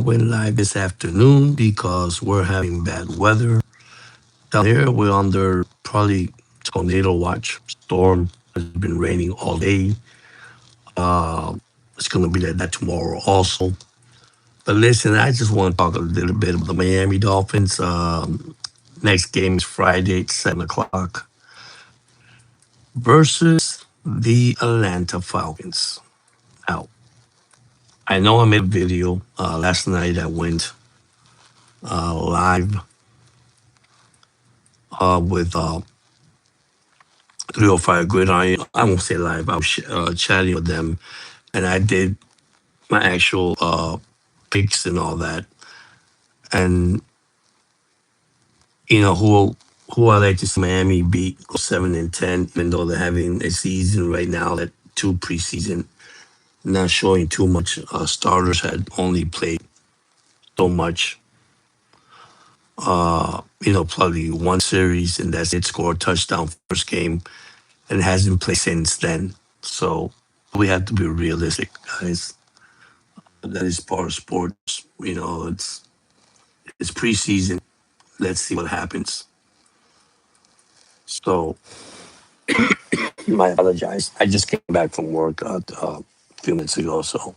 went live this afternoon because we're having bad weather. Down here, we're under probably tornado watch. Storm has been raining all day. Uh, it's going to be like that tomorrow also. But listen, I just want to talk a little bit about the Miami Dolphins. Next game is Friday at 7 o'clock versus the Atlanta Falcons. Now, I know I made a video last night. I went live with 305 Gridiron. I won't say live. I was chatting with them, and I did my actual picks and all that. And who I like to see Miami beat, go 7-10, even though they're having a season right now that two preseason not showing too much. Starters had only played so much. Probably one series, and that's it. Scored a touchdown first game, and hasn't played since then. So we have to be realistic, guys. That is part of sports. It's preseason. Let's see what happens. So I apologize. I just came back from work a few minutes ago. So,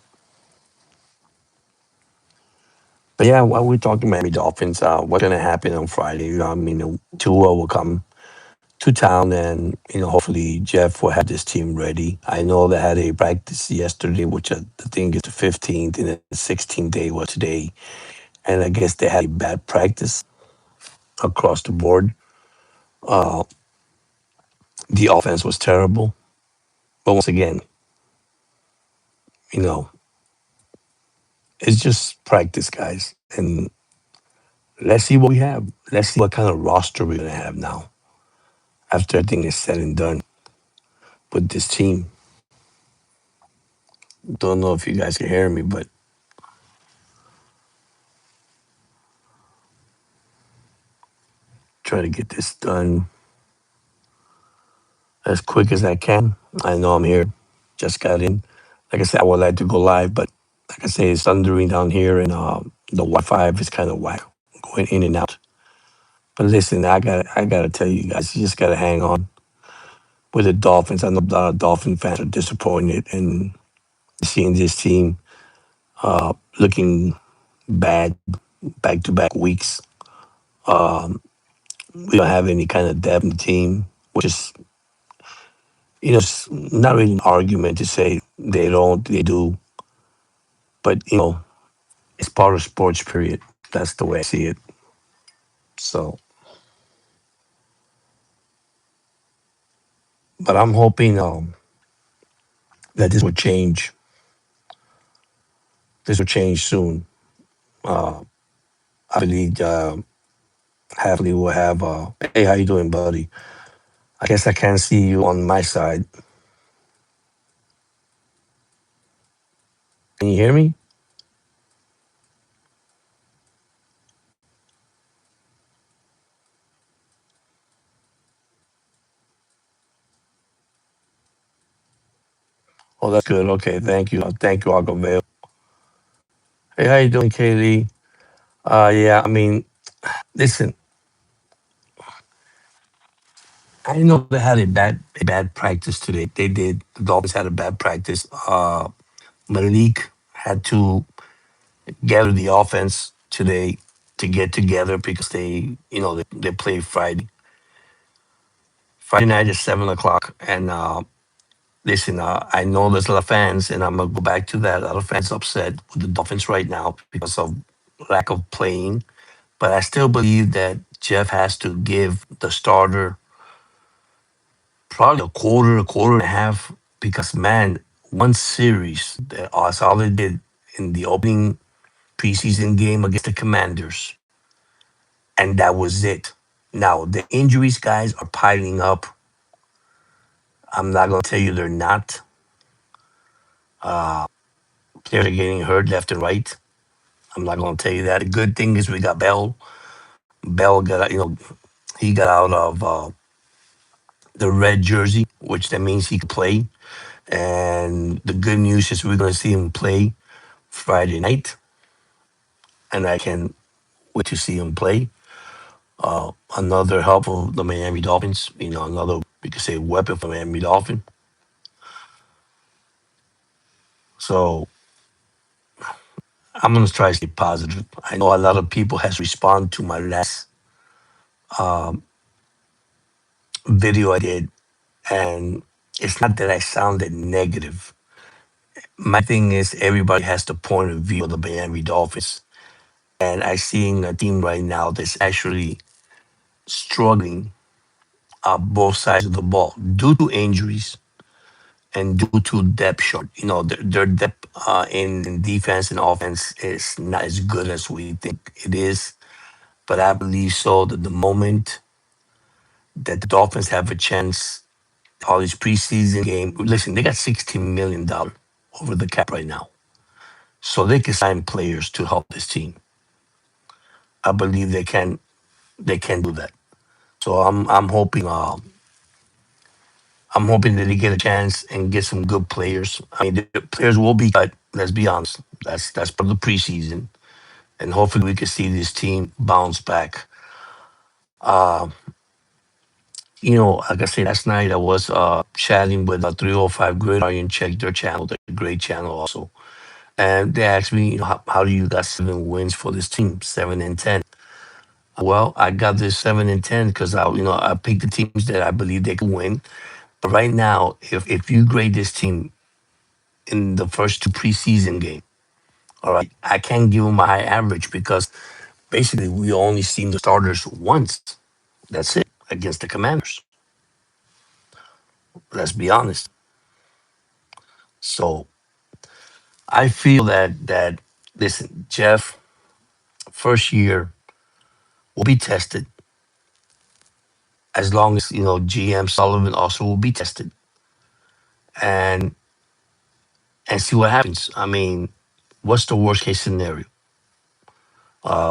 but yeah, while we're talking Miami Dolphins, what's going to happen on Friday? Tua will come to town, and hopefully Jeff will have this team ready. I know they had a practice yesterday, which I think is the 15th, and the 16th day was today. And I guess they had a bad practice across the board. Uh, the offense was terrible. But once again, you know, it's just practice, guys. And let's see what we have. Let's see what kind of roster we're going to have now after everything is said and done with this team. Don't know if you guys can hear me, but try to get this done as quick as I can. I know I'm here. Just got in. Like I said, I would like to go live, but like I say, it's thundering down here, and the Wi-Fi is kind of whack, going in and out. But listen, I gotta tell you guys, you just gotta hang on with the Dolphins. I know a lot of Dolphin fans are disappointed in seeing this team looking bad back to back weeks. Um, we don't have any kind of depth in the team, which is it's not really an argument to say they don't, they do, but it's part of sports. Period. That's the way I see it. So, but I'm hoping that this will change. This will change soon. Uh, I believe Hadley will have. Hey, how you doing, buddy? I guess I can't see you on my side. Can you hear me? Oh, that's good. Okay, thank you. Thank you, Agavale. Hey, how you doing, Kaylee? Yeah, I mean, listen, I know they had a bad practice today. They did. The Dolphins had a bad practice. Malik had to gather the offense today to get together because they play Friday night at 7 o'clock. And listen, I know there's a lot of fans, and I'm gonna go back to that. A lot of fans upset with the Dolphins right now because of lack of playing. But I still believe that Jeff has to give the starter probably a quarter and a half, because man, one series that's all they did in the opening preseason game against the Commanders, and that was it. Now the injuries, guys, are piling up. I'm not gonna tell you they're not. Uh, Players are getting hurt left and right. I'm not gonna tell you that. The good thing is we got Bell. Bell got he got out of the red jersey, which that means he could play. And the good news is we're gonna see him play Friday night. and I can wait to see him play. Another help for the Miami Dolphins. Another, we could say, weapon for Miami Dolphin. So I'm gonna try to stay positive. I know a lot of people has responded to my last video I did, and it's not that I sounded negative. My thing is everybody has the point of view of the Miami Dolphins, and I seeing a team right now that's actually struggling both sides of the ball due to injuries and due to depth short. Their depth in defense and offense is not as good as we think it is. But I believe so that the moment that the Dolphins have a chance, all these preseason game, listen, they got $16 million over the cap right now, so they can sign players to help this team. I believe they can do that. So I'm hoping that they get a chance and get some good players. I mean, the players will be cut. Let's be honest. That's part of the preseason, and hopefully we can see this team bounce back. Uh, like I said, last night I was chatting with 305 Gridiron. Check their channel. They're a great channel also. And they asked me, how do you got 7 wins for this team, 7-10? Well, I got this 7-10 because I picked the teams that I believe they can win. But right now, if you grade this team in the first two preseason games, all right, I can't give them a high average because basically we only seen the starters once. That's it against the Commanders. Let's be honest. So I feel that listen, Jeff, first year will be tested as long as GM Sullivan also will be tested and see what happens. I mean, what's the worst case scenario?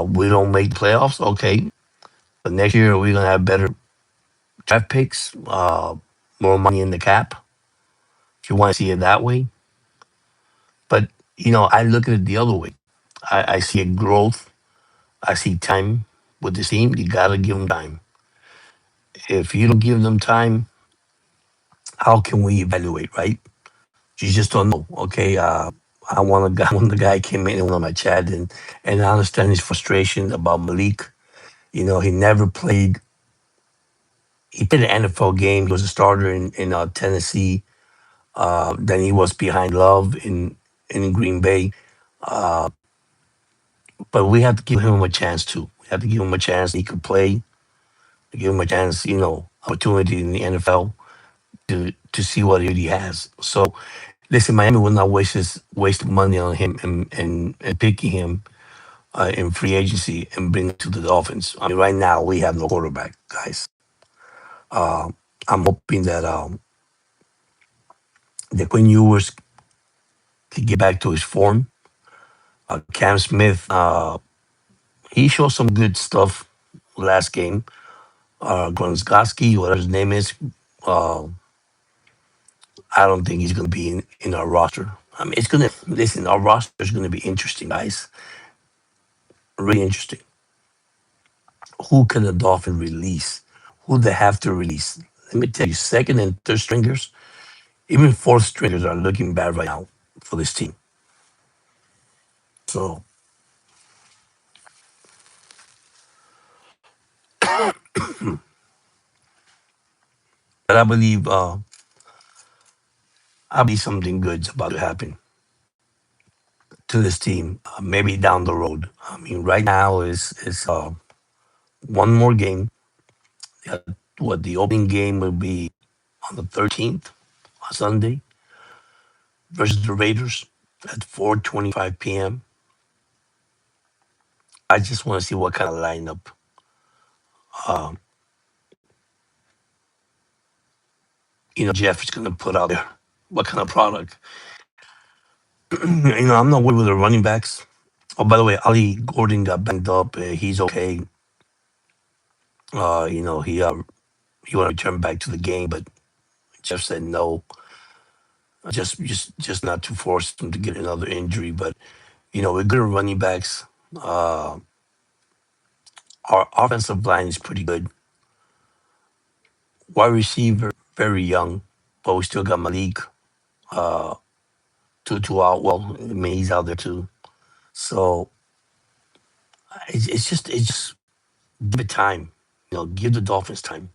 We don't make the playoffs, okay. But next year we're gonna have better draft picks, more money in the cap. If you want to see it that way, but I look at it the other way. I see a growth. I see time with this team. You gotta give them time. If you don't give them time, how can we evaluate, right? You just don't know. Okay, I want a guy. When the guy came in on my chat, and I understand his frustration about Malik. He never played. He played an NFL game. He was a starter in Tennessee. Then he was behind Love in Green Bay. Uh, but we have to give him a chance too. We have to give him a chance. He could play. Give him a chance. Opportunity in the NFL to see what he has. So listen, Miami will not waste money on him and picking him in free agency and bring him to the Dolphins. I mean, right now we have no quarterback, guys. Uh, I'm hoping that Quinn Ewers can get back to his form. Cam Smith, he showed some good stuff last game. Gronkowski, whatever his name is, uh, I don't think he's going to be in our roster. I mean, listen, our roster is going to be interesting, guys. Really interesting. Who can the Dolphins release? Who they have to release? Let me tell you, second and third stringers, even fourth stringers are looking bad right now for this team. So, but I believe something good's about to happen to this team. Maybe down the road. I mean, right now is one more game. Uh, what the opening game will be on the 13th, on Sunday, versus the Raiders at 4:25 p.m. I just want to see what kind of lineup um, Jeff is going to put out there. What kind of product? I'm not worried with the running backs. Oh, by the way, Ali Gordon got banged up. He's okay. He want to return back to the game, but Jeff said no. Just not to force him to get another injury. But we're good at running backs. Uh, our offensive line is pretty good. Wide receiver, very young, but we still got Malik uh, to out. Well, I mean, he's out there too. So it's just give it time. Give the Dolphins time.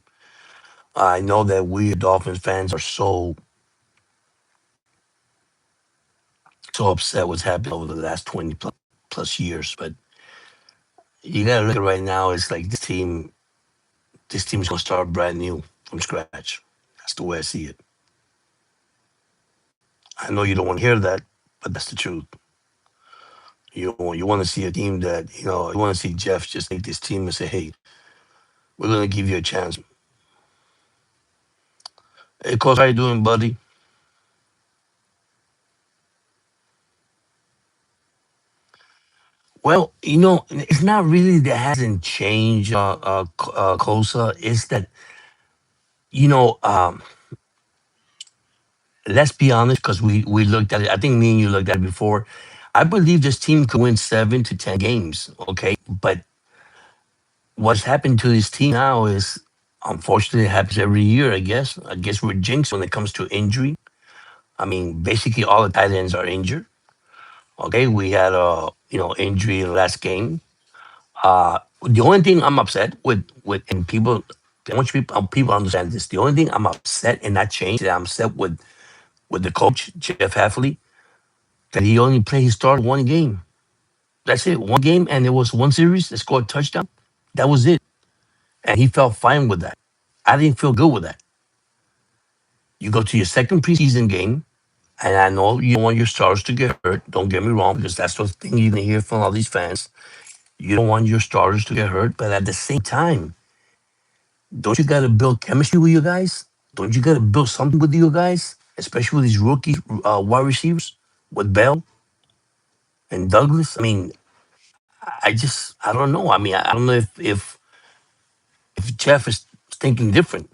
I know that we Dolphins fans are so upset what's happened over the last 20 plus years, but you gotta look at right now. It's like this team's gonna start brand new from scratch. That's the way I see it. I know you don't want to hear that, but that's the truth. You want to see a team that you want to see Jeff just take this team and say, "Hey, we're gonna give you a chance." Hey, coach, how you doing, buddy? Well, it's not really that hasn't changed, Kosa. It's that you know, let's be honest, because we looked at it. I think me and you looked at it before. I believe this team could win 7 to 10 games. Okay, but what's happened to this team now is, unfortunately, it happens every year. I guess we're jinxed when it comes to injury. I mean, basically all the tight ends are injured. Okay, we had a injury last game. The only thing I'm upset with and people, I want people understand this. The only thing I'm upset and not changed that I'm upset with the coach Jeff Hafley, that he only played his start one game. That's it, one game, and it was one series. They scored a touchdown. That was it, and he felt fine with that. I didn't feel good with that. You go to your second preseason game, and I know you don't want your stars to get hurt. Don't get me wrong, because that's the thing you're gonna hear from all these fans. You don't want your starters to get hurt, but at the same time, don't you got to build chemistry with you guys? Don't you got to build something with you guys, especially with these rookie wide receivers with Bell and Douglas? I mean, I don't know. I mean, I don't know if Jeff is thinking different.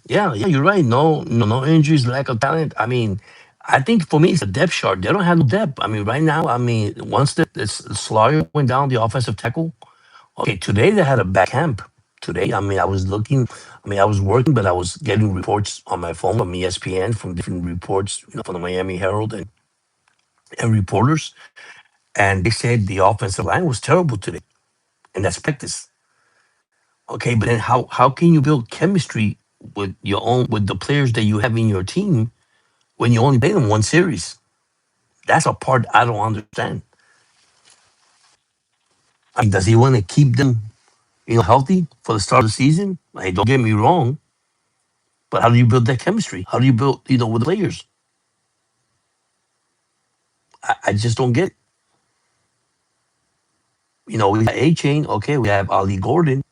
Yeah, yeah, you're right. No injuries, lack of talent. I mean, I think for me it's a depth chart. They don't have no depth. I mean, right now, I mean, once the Slaughter went down, the offensive tackle. Okay, today they had a bad camp. Today, I mean, I was looking. I mean, I was working, but I was getting reports on my phone from ESPN, from different reports, from the Miami Herald and reporters, and they said the offensive line was terrible today, and that's practice. Okay, but then how can you build chemistry with the players that you have in your team when you only play them one series? That's a part I don't understand. I mean, does he want to keep them, healthy for the start of the season? Like, don't get me wrong, but how do you build that chemistry? How do you build, with the players? I just don't get it. We got A Chain, okay, we have Ali Gordon.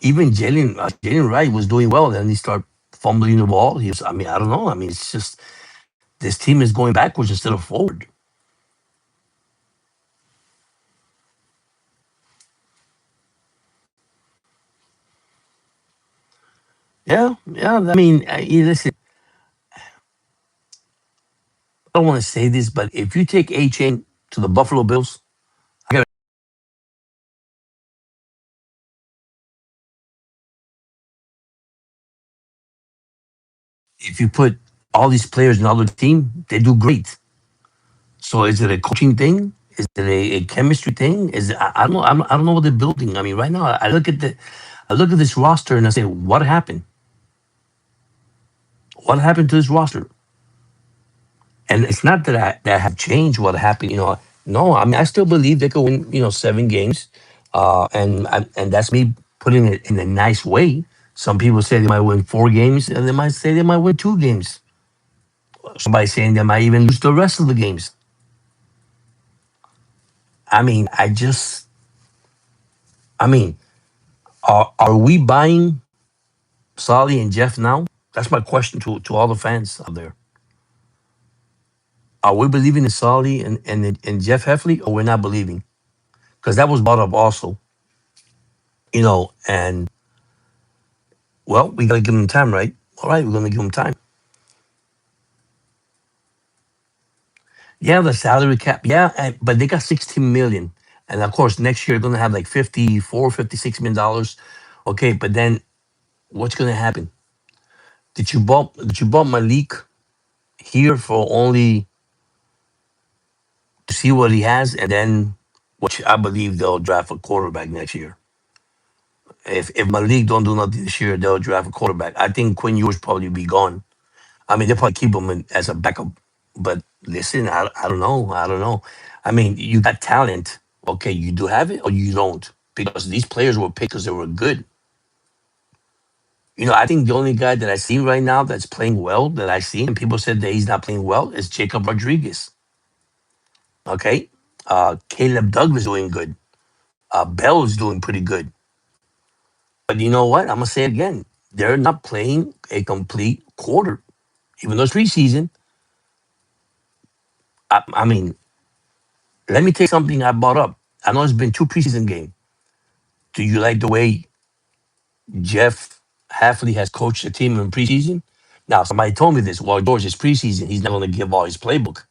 Even Jalen Wright was doing well, then he started fumbling the ball. I mean, I don't know. I mean, it's just this team is going backwards instead of forward. Yeah, yeah. I mean, listen, I don't want to say this, but if you take A Chain to the Buffalo Bills, if you put all these players in another team, they do great. So is it a coaching thing? Is it a chemistry thing? I don't know. I don't know what they're building. I mean, right now I look at this roster and I say, what happened? What happened to this roster? And it's not that I have changed what happened. No, I mean I still believe they could win. 7 games, and that's me putting it in a nice way. Some people say they might win 4 games, and they might say they might win 2 games. Somebody saying they might even lose the rest of the games. I mean, I mean, are we buying Solly and Jeff now? That's my question to all the fans out there. Are we believing in Solly and Jeff Heffley, or we're not believing? Because that was brought up also. And well, we got to give them time, right? All right, we're going to give them time. Yeah, the salary cap. Yeah, but they got 16 million. And of course, next year, you're going to have like 54, $56 million. Okay, but then what's going to happen? Did you bump Malik here for only to see what he has, and then, which I believe they'll draft a quarterback next year. If Malik don't do nothing this year, they'll draft a quarterback. I think Quinn Ewers probably be gone. I mean, they'll probably keep him as a backup. But listen, I don't know. I don't know. I mean, you got talent. Okay, you do have it or you don't. Because these players were picked because they were good. I think the only guy that I see right now that's playing well that I see, and people said that he's not playing well, is Jacob Rodriguez. Okay. Caleb Douglas doing good. Bell is doing pretty good. But you know what? I'm gonna say it again. They're not playing a complete quarter. Even though it's preseason, I mean, let me take something I brought up. I know it's been two preseason games. Do you like the way Jeff Halfley has coached the team in preseason? Now, somebody told me this. Well, George, it's preseason. He's not going to give all his playbook.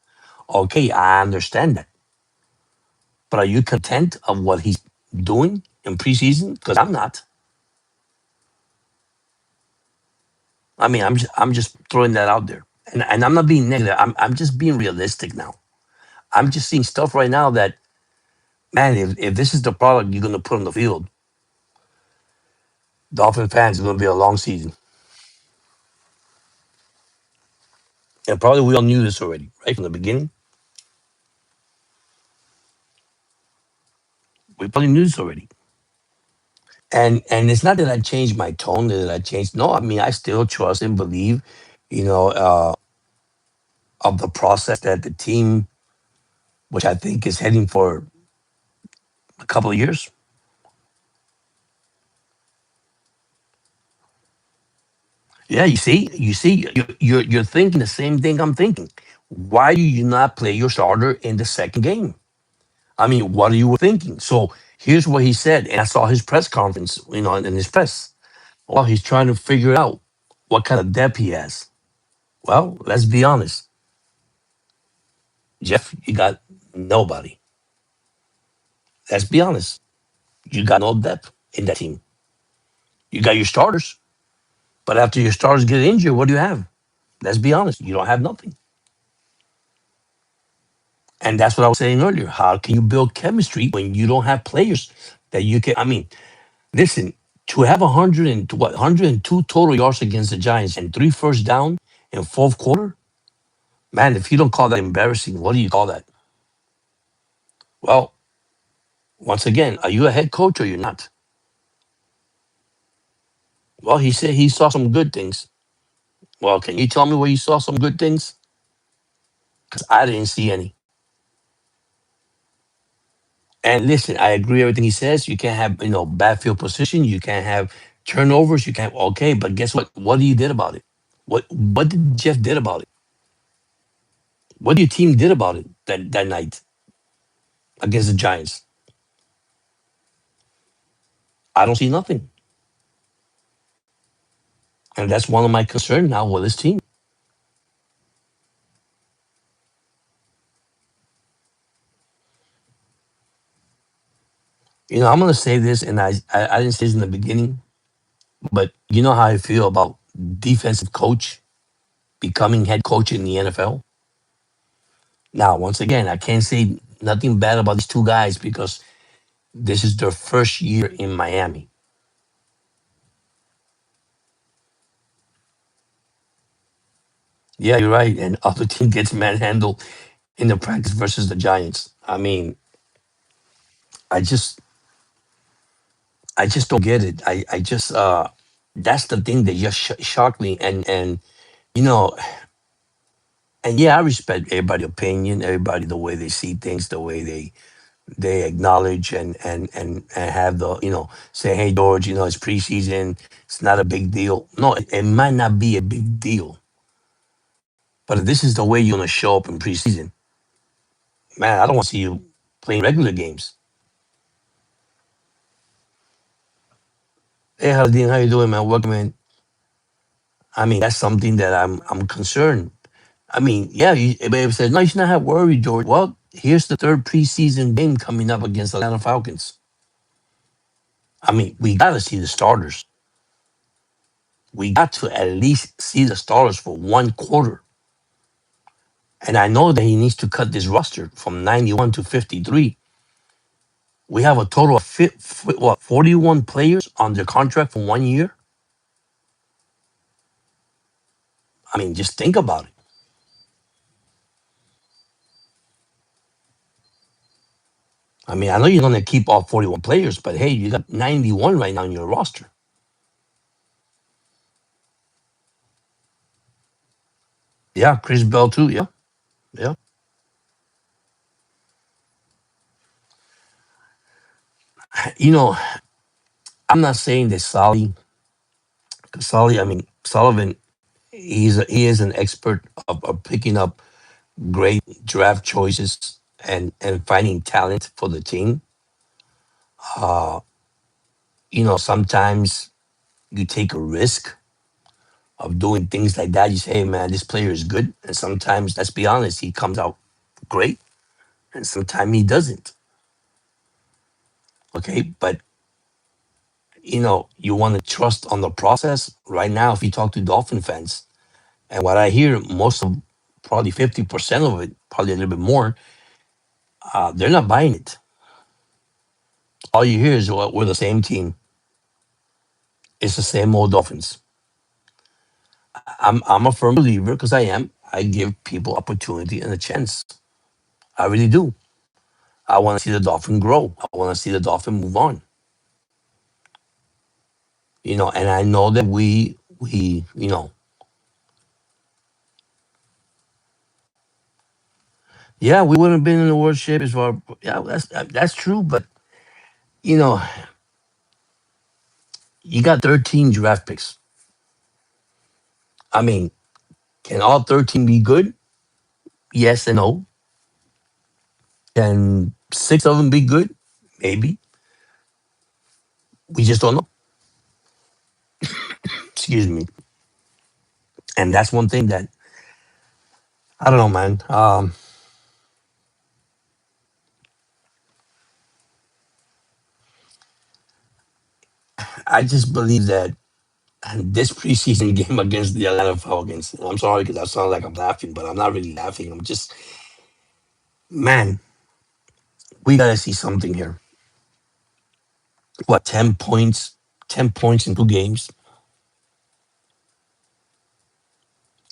Okay, I understand that. But are you content of what he's doing in preseason? Because I'm not. I mean, I'm just throwing that out there, and I'm not being negative. I'm just being realistic now. I'm just seeing stuff right now that, man, if this is the product you're going to put on the field, Dolphin fans is going to be a long season. And probably we all knew this already, right from the beginning. We probably knew this already. And it's not that I changed my tone, that I changed. No, I mean I still trust and believe, you know, of the process that the team, which I think is heading for a couple of years. Yeah, you see, you're thinking the same thing I'm thinking. Why do you not play your starter in the second game? I mean, what are you thinking? So here's what he said, and I saw his press conference, in his press. Well, he's trying to figure out what kind of depth he has. Well, let's be honest, Jeff, you got nobody. Let's be honest, you got no depth in that team. You got your starters, but after your starters get injured, what do you have? Let's be honest, you don't have nothing. And that's what I was saying earlier. How can you build chemistry when you don't have players that you can? I mean, listen, to have 102 total yards against the Giants and three first down in fourth quarter, man, if you don't call that embarrassing, what do you call that? Well, once again, are you a head coach or you're not? Well, he said he saw some good things. Well, can you tell me where you saw some good things? Because I didn't see any. And listen, I agree with everything he says. You can't have, bad field position. You can't have turnovers. You can't. Okay, but guess what? What he did about it? What did Jeff did about it? What your team did about it that night against the Giants? I don't see nothing, and that's one of my concerns now with this team. I'm gonna say this, and I didn't say this in the beginning, but you know how I feel about defensive coach becoming head coach in the NFL. Now, once again, I can't say nothing bad about these two guys because this is their first year in Miami. Yeah, you're right. And other team gets manhandled in the practice versus the Giants. I mean, I just I just don't get it. I just that's the thing that just shocked me. And you know, and yeah, I respect everybody's opinion, everybody the way they see things, the way they acknowledge and have the say, hey George, it's preseason, it's not a big deal. No, it might not be a big deal, but if this is the way you're gonna show up in preseason, man, I don't want to see you playing regular games. Hey Haldin, how you doing, man? Welcome in. I mean, that's something that I'm concerned. I mean, yeah, everybody says, no, you should not have worry, George. Well, here's the third preseason game coming up against the Atlanta Falcons. I mean, we got to see the starters. We got to at least see the starters for one quarter. And I know that he needs to cut this roster from 91 to 53. We have a total of 41 players under contract for 1 year. I mean, just think about it. I mean, I know you're going to keep all 41 players, but hey, you got 91 right now in your roster. Yeah, Chris Bell too. Yeah, yeah. You know, I'm not saying that I mean Sullivan. He is an expert of picking up great draft choices and finding talent for the team. Uh, sometimes you take a risk of doing things like that. You say, hey man, this player is good. And sometimes, let's be honest, he comes out great. And sometimes he doesn't. Okay. But you want to trust on the process. Right now, if you talk to Dolphin fans, and what I hear, most of probably 50% of it, probably a little bit more, they're not buying it. All you hear is, well, we're the same team. It's the same old Dolphins. I'm a firm believer because I am. I give people opportunity and a chance. I really do. I want to see the Dolphin grow. I want to see the Dolphin move on. And I know that yeah, we wouldn't have been in the worst shape as far. Yeah, that's true. But you know, you got 13 draft picks. I mean, can all 13 be good? Yes and no. Can six of them be good? Maybe. We just don't know. Excuse me. And that's one thing that I don't know, man. I just believe that this preseason game against the Atlanta Falcons. I'm sorry because I sound like I'm laughing, but I'm not really laughing. I'm just, man, we gotta see something here. What, 10 points? 10 points in 2 games,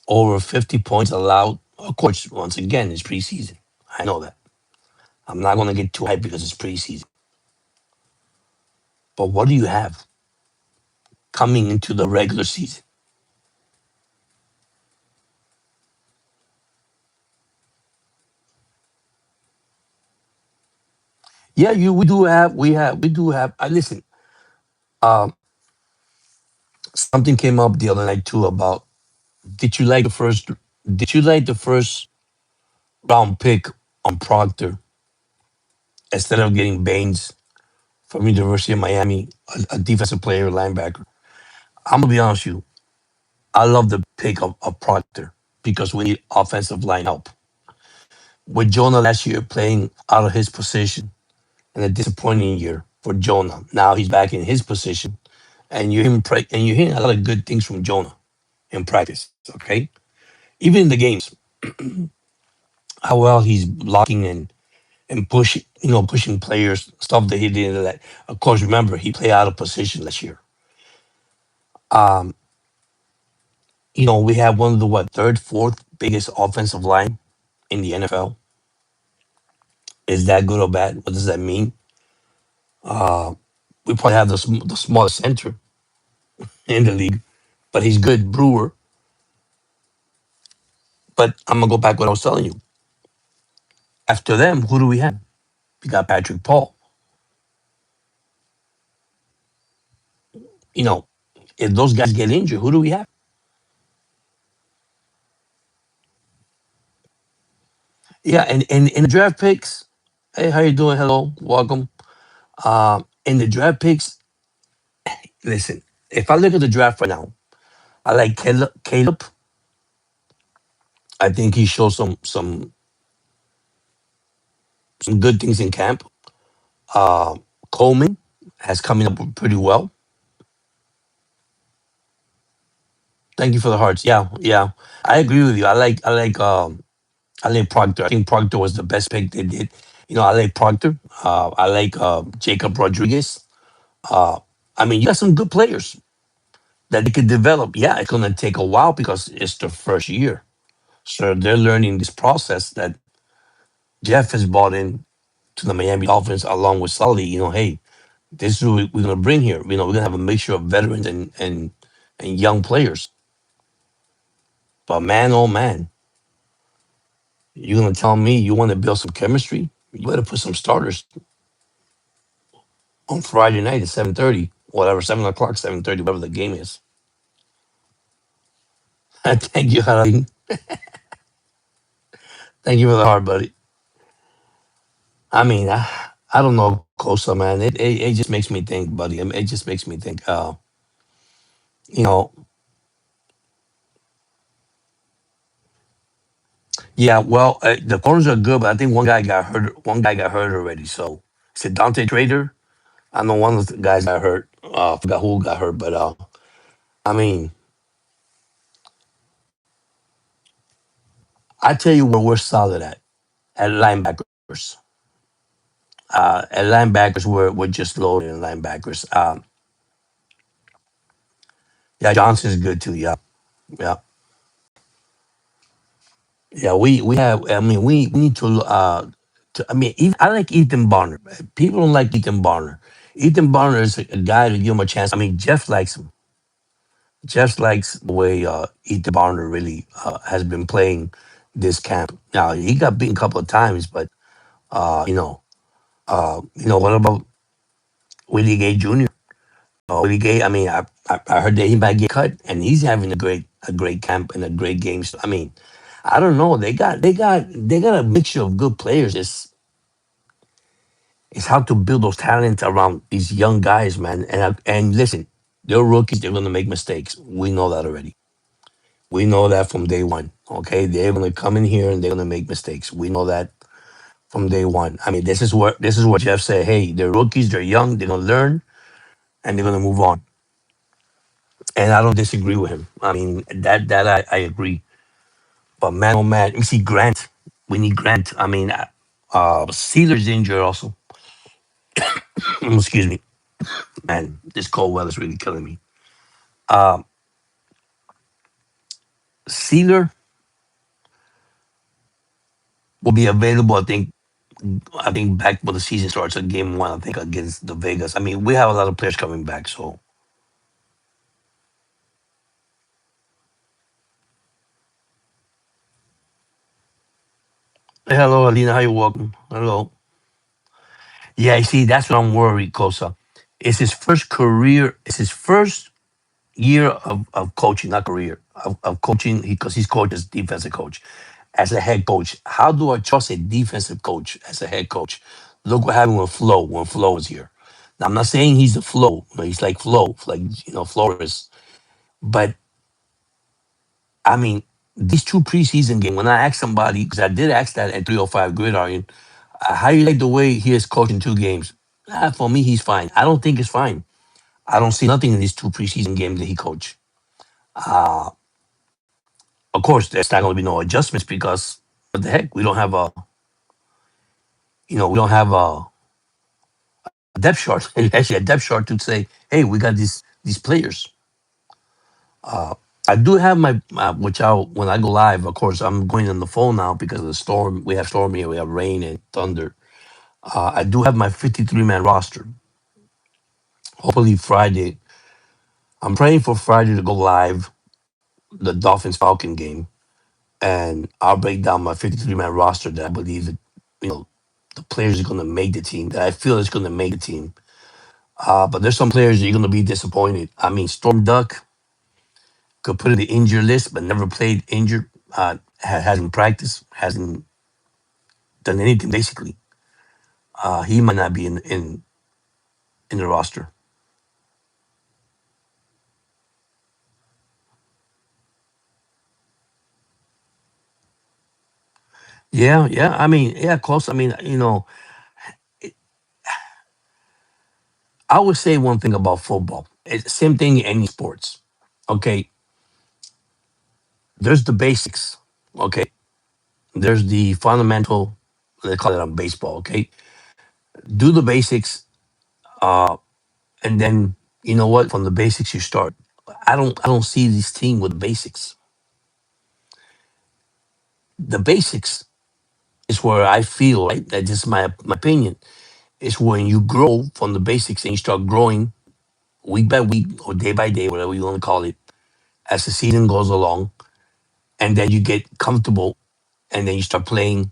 over 50 points allowed. Of course, once again, it's preseason. I know that. I'm not gonna get too hyped because it's preseason. But what do you have coming into the regular season? Yeah, we do have. I listen. Um, Something came up the other night too about did you like the first? Did you like the first round pick on Proctor instead of getting Baines from University of Miami, a defensive player, linebacker? I'm gonna be honest with you. I love the pick of Proctor because we need offensive line help. With Jonah last year playing out of his position and a disappointing year for Jonah. Now he's back in his position, and you're hearing a lot of good things from Jonah in practice. Okay, even in the games, how well he's blocking and pushing, pushing players, stuff that he did. That, of course, remember he played out of position last year. Um, we have one of the third, fourth biggest offensive line in the NFL. Is that good or bad? What does that mean? Uh, we probably have the smallest center in the league, but he's good, Brewer. But I'm gonna go back to what I was telling you. After them, who do we have? We got Patrick Paul. You know, if those guys get injured, who do we have? Yeah, and in the draft picks, hey, how you doing? Hello, welcome. In the draft picks, listen, if I look at the draft right now, I like Caleb I think he showed some good things in camp. Uh, Coleman has coming up pretty well. Thank you for the hearts. Yeah, yeah, I agree with you. I like Proctor. I think Proctor was the best pick they did. I like Proctor. I like Jacob Rodriguez. Uh, I mean, you got some good players that they could develop. Yeah, it's gonna take a while because it's their first year, so they're learning this process that Jeff has brought in to the Miami Dolphins along with Sully. Hey, this is what we're gonna bring here. We're gonna have a mixture of veterans and young players. But man, oh man, you're gonna tell me you want to build some chemistry? You better put some starters on Friday night at 7:30, whatever, 7 o'clock, 7:30, whatever the game is. Thank you, Haraldin. Thank you for the heart, buddy. I mean, I don't know, Kosa, man. It just makes me think, buddy. I mean, it just makes me think. You know, yeah. Well, the corners are good, but I think one guy got hurt. One guy got hurt already. So, is it Dante Trader? I know one of the guys got hurt. I forgot who got hurt, but I mean, I tell you where we're solid at linebackers. At linebackers, we're just loaded in linebackers. Yeah, Johnson's good too. Yeah, yeah, yeah. We have. I mean, we need to. I mean, I like Ethan Barner. People don't like Ethan Barner. Ethan Barner is a guy to give him a chance. I mean, Jeff likes him. Jeff likes the way Ethan Barner really has been playing this camp. Now he got beaten a couple of times, but what about Willie Gay Jr.? Willie Gay. I mean, I heard that he might get cut, and he's having a great camp and a great game. So, I mean, I don't know. They got a mixture of good players. It's how to build those talents around these young guys, man. And listen, they're rookies. They're gonna make mistakes. We know that already. We know that from day one. Okay, they're gonna come in here and they're gonna make mistakes. We know that from day one. I mean, this is what Jeff said. Hey, they're rookies. They're young. They're gonna learn and they're gonna move on. And I don't disagree with him. I mean, that I agree. But man, oh man, we see Grant. We need Grant. I mean, Steelers injured also. Excuse me, man. This cold weather's really killing me. Um, Sealer will be available. I think back when the season starts at game one. I think against the Vegas. I mean, we have a lot of players coming back. So hello, Alina. How you welcome? Hello. Yeah, you see, that's what I'm worried, Kosa. It's his first career. It's his first year of coaching, not career of coaching. Because he's coached as defensive coach, as a head coach. How do I trust a defensive coach as a head coach? Look what happened with Flo when Flo was here. Now, I'm not saying he's the Flo. He's like Flo, like Flores. But I mean, these two preseason games. When I asked somebody, because I did ask that at 305 Gridiron, how you like the way he is coaching 2 games? For me, he's fine. I don't think it's fine. I don't see nothing in these 2 preseason games that he coached. Uh, of course, there's not going to be no adjustments because what the heck, we don't have a depth chart. Actually, a depth chart to say, hey, we got these players. Uh, I do have my which I when I go live. Of course, I'm going on the phone now because of the storm. We have storm here. We have rain and thunder. I do have my 53-man roster. Hopefully Friday. I'm praying for Friday to go live, the Dolphins Falcon game, and I'll break down my 53-man roster that I believe that you know the players are going to make the team. That I feel is going to make the team. But there's some players that you're going to be disappointed. I mean, Storm Duck could put in the injured list, but never played injured. Hasn't practiced, hasn't done anything basically. He might not be in the roster. Yeah, yeah. I mean, yeah, close. I mean, I would say one thing about football. It's same thing in any sports. Okay, there's the basics. Okay, there's the fundamental. They call it on baseball. Okay, do the basics, uh, and then you know what? From the basics, you start. I don't see this team with the basics. The basics is where I feel right. That just my opinion. Is when you grow from the basics and you start growing week by week or day by day, whatever you want to call it, as the season goes along, and then you get comfortable, and then you start playing,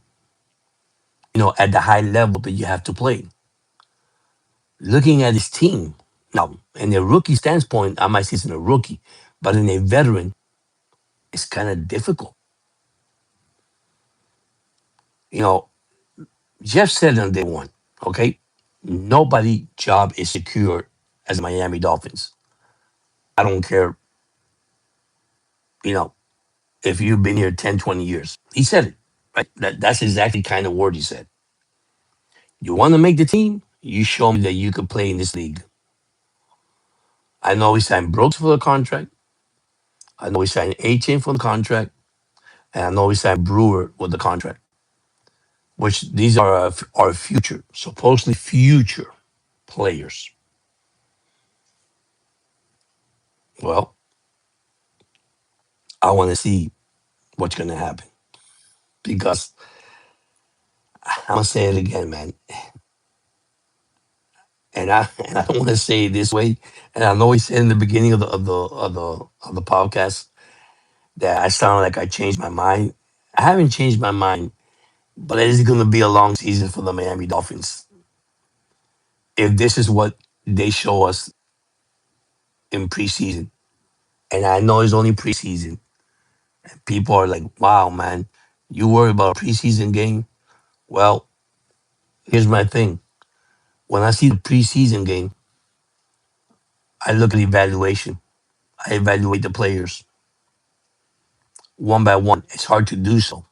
at the high level that you have to play. Looking at his team now, in a rookie standpoint, I might say it's in a rookie, but in a veteran, it's kind of difficult. You know, Jeff said on day one, okay, nobody job is secure as Miami Dolphins. I don't care, you know, if you've been here 10, 20 years. He said it, right? That's exactly kind of word he said. You want to make the team? You show me that you could play in this league. I know he signed Brooks for the contract. I know he signed A-Chain for the contract. And I know he signed Brewer with the contract, which these are our future, supposedly future players. Well, I want to see what's going to happen because I'm going to say it again, man. And I don't want to say it this way. And I know he said in the beginning of the podcast that I sound like I changed my mind. I haven't changed my mind, but it is going to be a long season for the Miami Dolphins. If this is what they show us in preseason, and I know it's only preseason, people are like, wow, man, you worry about a preseason game? Well, here's my thing. When I see the preseason game, I look at the evaluation. I evaluate the players one by one. It's hard to do so,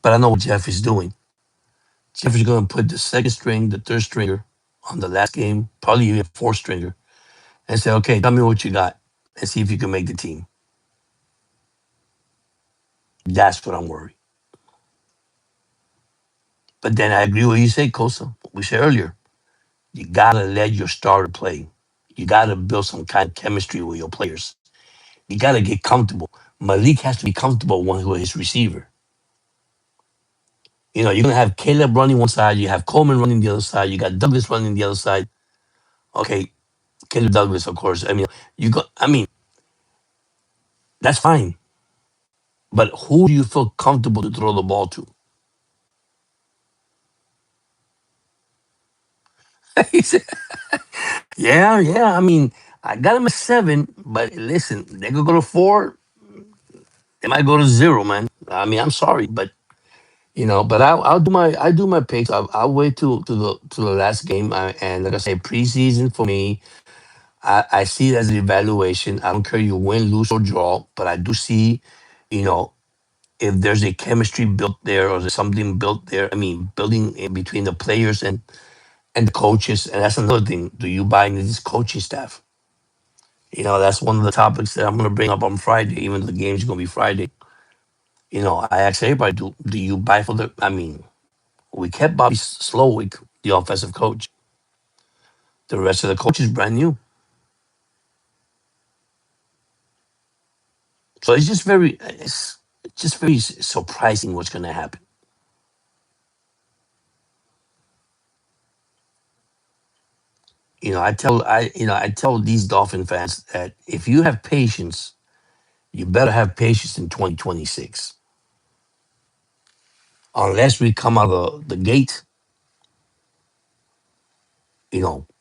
but I know what Jeff is doing. Jeff is going to put the second string, the third stringer on the last game, probably even fourth stringer, and say, okay, tell me what you got and see if you can make the team. That's what I'm worried. But then I agree with what you say, Kosa. What we said earlier. You gotta let your starter play. You gotta build some kind of chemistry with your players. You gotta get comfortable. Malik has to be comfortable with his receiver. You're gonna have Caleb running one side, you have Coleman running the other side, you got Douglas running the other side. Okay, Caleb Douglas, of course. I mean, that's fine. But who do you feel comfortable to throw the ball to? He said, yeah, yeah. I mean, I got him at 7, but listen, they could go to 4, they might go to 0, man. I mean, I'm sorry, but but I'll do my picks. I'll wait to the last game. And like I say, preseason for me, I see it as an evaluation. I don't care you win, lose, or draw, but I do see, you know, if there's a chemistry built there or there's something built there. I mean, building in between the players and the coaches, and that's another thing. Do you buy into this coaching staff? That's one of the topics that I'm going to bring up on Friday, even though the game's going to be Friday. I ask everybody, do you buy for the? I mean, we kept Bobby Slowick, the offensive coach. The rest of the coach is brand new. So it's just very surprising what's going to happen. I tell these Dolphin fans that if you have patience, you better have patience in 2026. Unless we come out of the gate,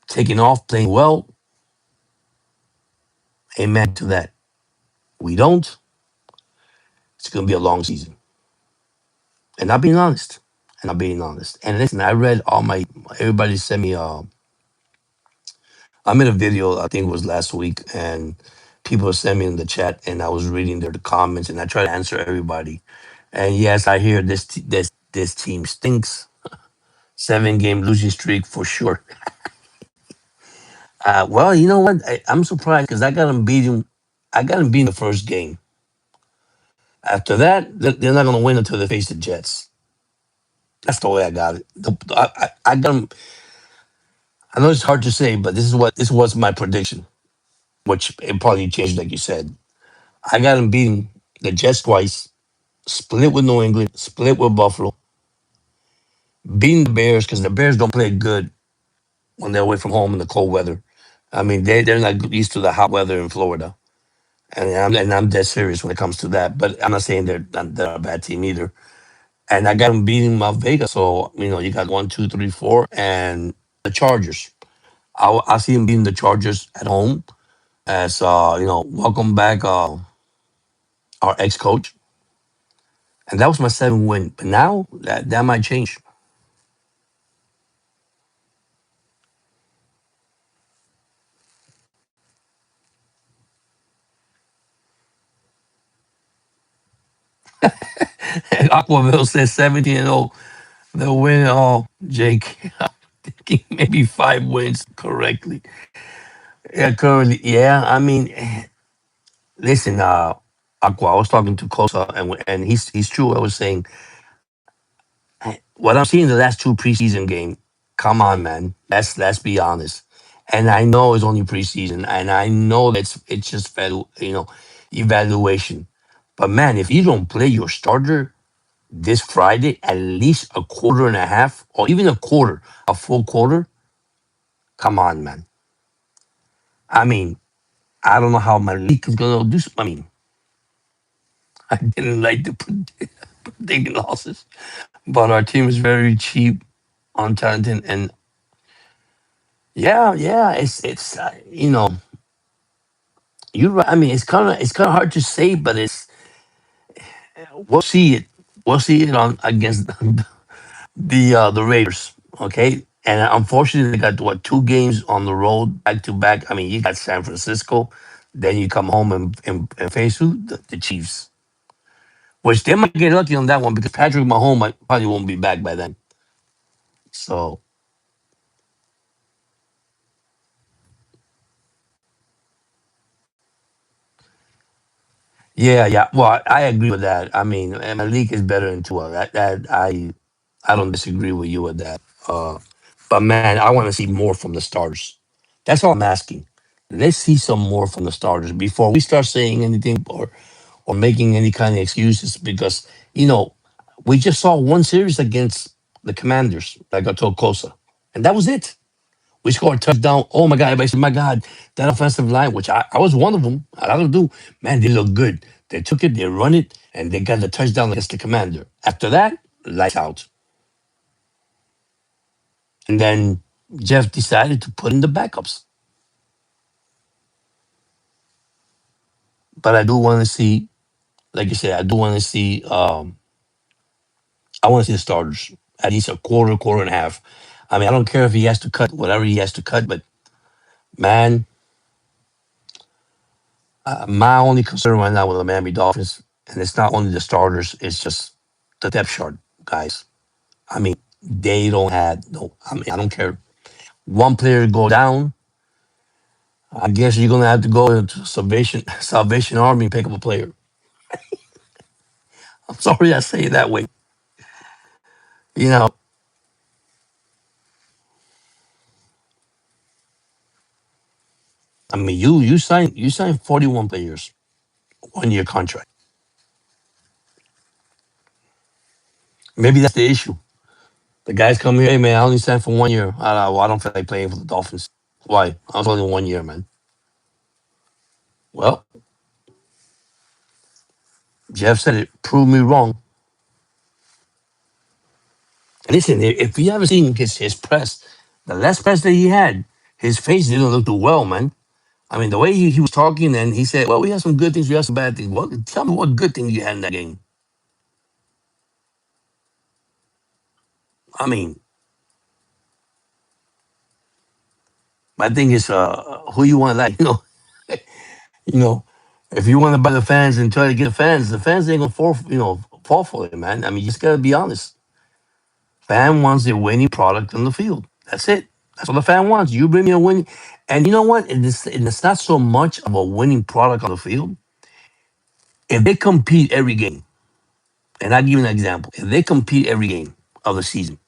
taking off, playing well, amen to that. We don't, it's going to be a long season. And I'm being honest. And I'm being honest. And listen, I read everybody sent me I made a video, I think it was last week, and people sent me in the chat, and I was reading their comments, and I try to answer everybody. And yes, I hear this team stinks. 7 game losing streak for sure. Well, you know what? I'm surprised because I got them beating. I got them beating the first game. After that, they're not going to win until they face the Jets. That's the way I got it. I got them. I know it's hard to say, but this was my prediction, which it probably changed, like you said. I got them beating the Jets twice, split with New England, split with Buffalo, beating the Bears because the Bears don't play good when they're away from home in the cold weather. I mean, they're not used to the hot weather in Florida. And I'm dead serious when it comes to that. But I'm not saying they're a bad team either. And I got them beating Las Vegas. So you got 1, 2, 3, 4, and the Chargers. I see them beating the Chargers at home. As welcome back our ex coach. And that was my 7 win. But now that might change. And Aquaville says 17-0. They'll win it all, Jake. I'm thinking maybe 5 wins correctly. Yeah, currently, yeah. I mean, listen, Aqua, I was talking to Kosa, and he's true. I was saying what I'm seeing the last 2 preseason game. Come on, man. Let's be honest. And I know it's only preseason, and I know it's just evaluation. But man, if you don't play your starter this Friday, at least a quarter and a half, or even a full quarter, come on, man. I mean, I don't know how Malik is gonna do. I mean, I didn't like the predict losses. But our team is very cheap on talented, and yeah, it's you're right. I mean, it's kind of hard to say, but we'll see it. We'll see it on against the Raiders. Okay, and unfortunately, they got 2 games on the road back to back. I mean, you got San Francisco, then you come home and face who the Chiefs, which they might get lucky on that one because Patrick Mahomes probably won't be back by then. So yeah. Well, I agree with that. I mean, Malik is better than Tua. I don't disagree with you with that. But man, I want to see more from the starters. That's all I'm asking. Let's see some more from the starters before we start saying anything or making any kind of excuses because we just saw one series against the Commanders, like I told Kosa, and that was it. We scored a touchdown. Oh my God. Everybody said, my God, that offensive line, which I was one of them. I don't do. Man, they look good. They took it, they run it, and they got the touchdown against the Commander. After that, lights out. And then Jeff decided to put in the backups. But I do want to see, like you said, I do want to see, I want to see the starters at least a quarter, quarter and a half. I mean, I don't care if he has to cut whatever he has to cut, but man, my only concern right now with the Miami Dolphins, and it's not only the starters, it's just the depth chart, guys. I mean, they don't have no. I mean, I don't care. One player go down, I guess you're gonna have to go into Salvation Army and pick up a player. I'm sorry I say it that way. You know, I mean, you signed 41 players, 1 year contract. Maybe that's the issue. The guys come here, hey man, I only signed for 1 year. I don't feel like playing for the Dolphins. Why? I was only 1 year, man. Well, Jeff said it. Prove me wrong. Listen, if you ever seen his press, the last press that he had, his face didn't look too well, man. I mean, the way he was talking, and he said, "Well, we have some good things, we have some bad things." Well, tell me what good things you had in that game. I mean, my thing is, who you want to like, you know, if you want to buy the fans and try to get the fans ain't gonna fault for it, man. I mean, you just gotta be honest. Fan wants a winning product on the field. That's it. That's what the fan wants. You bring me a win, and you know what? It's not so much of a winning product on the field. If they compete every game, and I'll give you an example. If they compete every game of the season,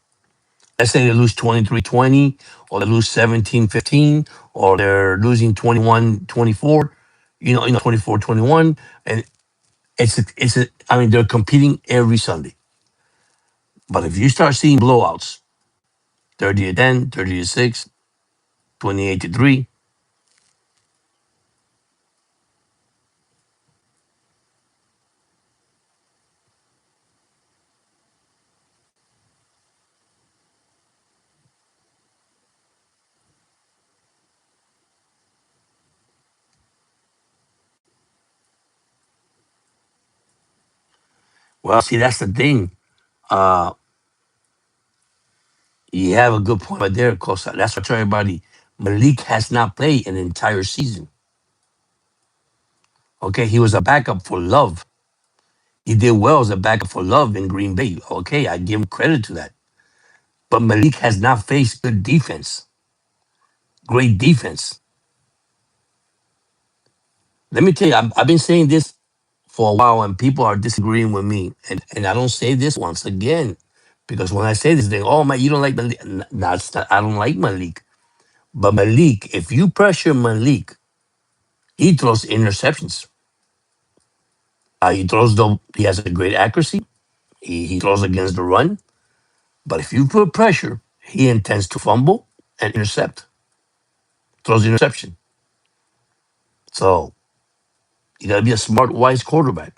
let's say they lose 23-20, or they lose 17-15, or they're losing 21-24, 24-21, and I mean, they're competing every Sunday. But if you start seeing blowouts, 30-10, 30-6, 28-3, well, see, that's the thing. Uh, you have a good point right there, Costa. That's what I tell everybody. Malik has not played an entire season. Okay, he was a backup for Love. He did well as a backup for Love in Green Bay. Okay, I give him credit to that. But Malik has not faced good defense, great defense. Let me tell you, I've been saying this for a while, and people are disagreeing with me. And I don't say this once again, because when I say this thing, oh man, you don't like Malik. No, it's not, I don't like Malik. But Malik, if you pressure Malik, he throws interceptions. He has a great accuracy. He throws against the run. But if you put pressure, he intends to fumble and intercept, throws interception. So you got to be a smart, wise quarterback.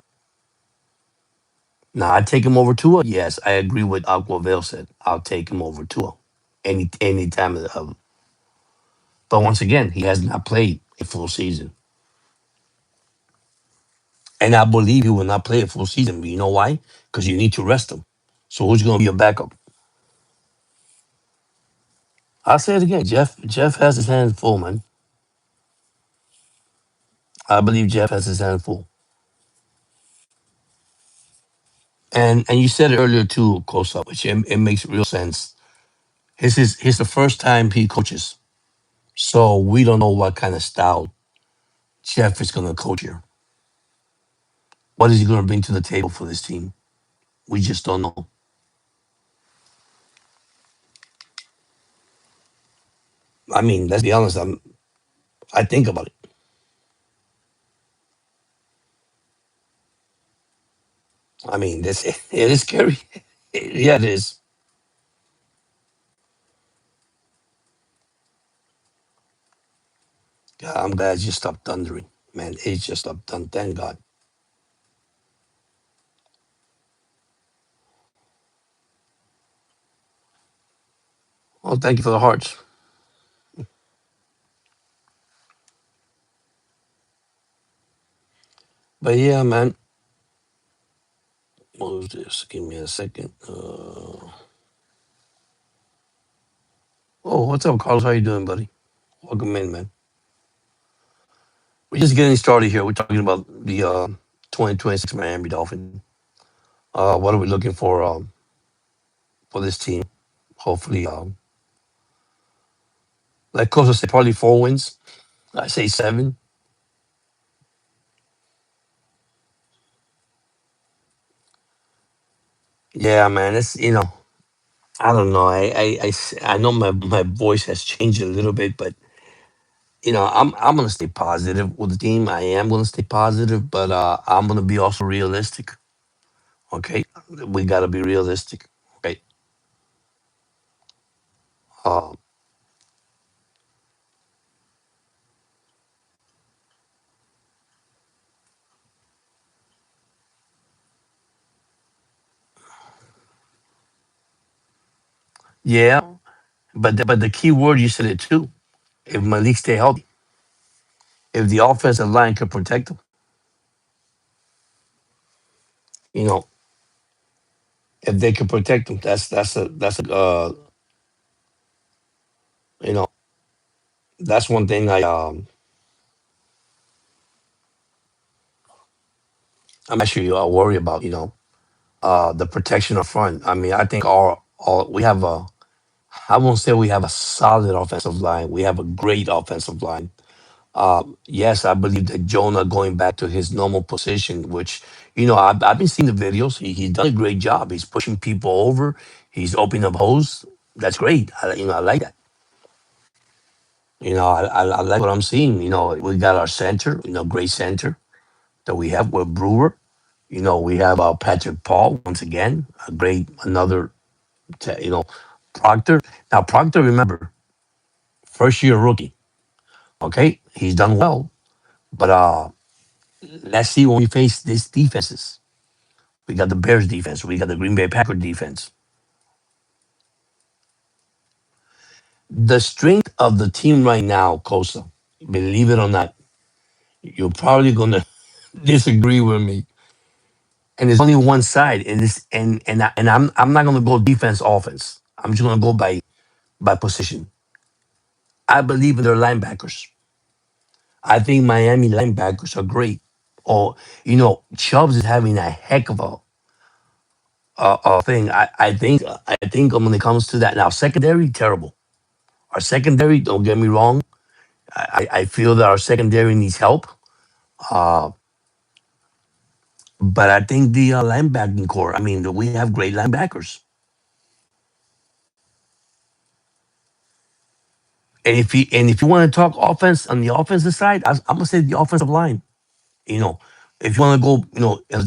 Now, I take him over Tua. Yes, I agree with Aquavale said. I'll take him over Tua any time of. But once again, he has not played a full season, and I believe he will not play a full season. But you know why? Because you need to rest him. So who's going to be your backup? I'll say it again. Jeff has his hands full, man. I believe Jeff has his hands full. And you said it earlier too, Kosa, which it makes real sense. His the first time he coaches, so we don't know what kind of style Jeff is going to coach here. What is he going to bring to the table for this team? We just don't know. I mean, let's be honest. I think about it. I mean, this it is scary. Yeah, it is. God, I'm glad you stopped thundering, man. It just stopped thundering. Thank God. Oh, thank you for the hearts. But yeah, man. What was this? Give me a second. Oh, what's up, Carlos? How you doing, buddy? Welcome in, man. We're just getting started here. We're talking about the 2026 Miami Dolphin. What are we looking for this team? Hopefully, like Coach said, probably 4 wins. I say 7. Yeah, man. It's I don't know. I know my voice has changed a little bit, but I'm gonna stay positive with the team. I am gonna stay positive, but I'm gonna be also realistic. Okay, we gotta be realistic. Okay. Uh, yeah, but the key word you said it too. If Malik stay healthy, if the offensive line could protect him, you know, if they could protect him, that's a you know that's one thing I'm actually worried about. the protection up front. I mean, I think all we have a. I won't say we have a solid offensive line. We have a great offensive line. Yes, I believe that Jonah going back to his normal position, which I've been seeing the videos. He's done a great job. He's pushing people over. He's opening up holes. That's great. I like that. I like what I'm seeing. We got our center. Great center that we have with Brewer. We have Patrick Paul once again, a great another. You know, Proctor. Now Proctor, remember, first year rookie. Okay, he's done well, but let's see when we face these defenses. We got the Bears defense. We got the Green Bay Packer defense. The strength of the team right now, Costa, believe it or not, you're probably gonna disagree with me. And there's only one side, and this and I'm not gonna go defense offense. I'm just gonna go by position. I believe in their linebackers. I think Miami linebackers are great. Or Chubbs is having a heck of a thing. I think when it comes to that now, secondary terrible. Our secondary, don't get me wrong. I feel that our secondary needs help. Uh, but I think the linebacking core. I mean, we have great linebackers. And if you want to talk offense on the offensive side, I'm gonna say the offensive line. You know, if you want to go,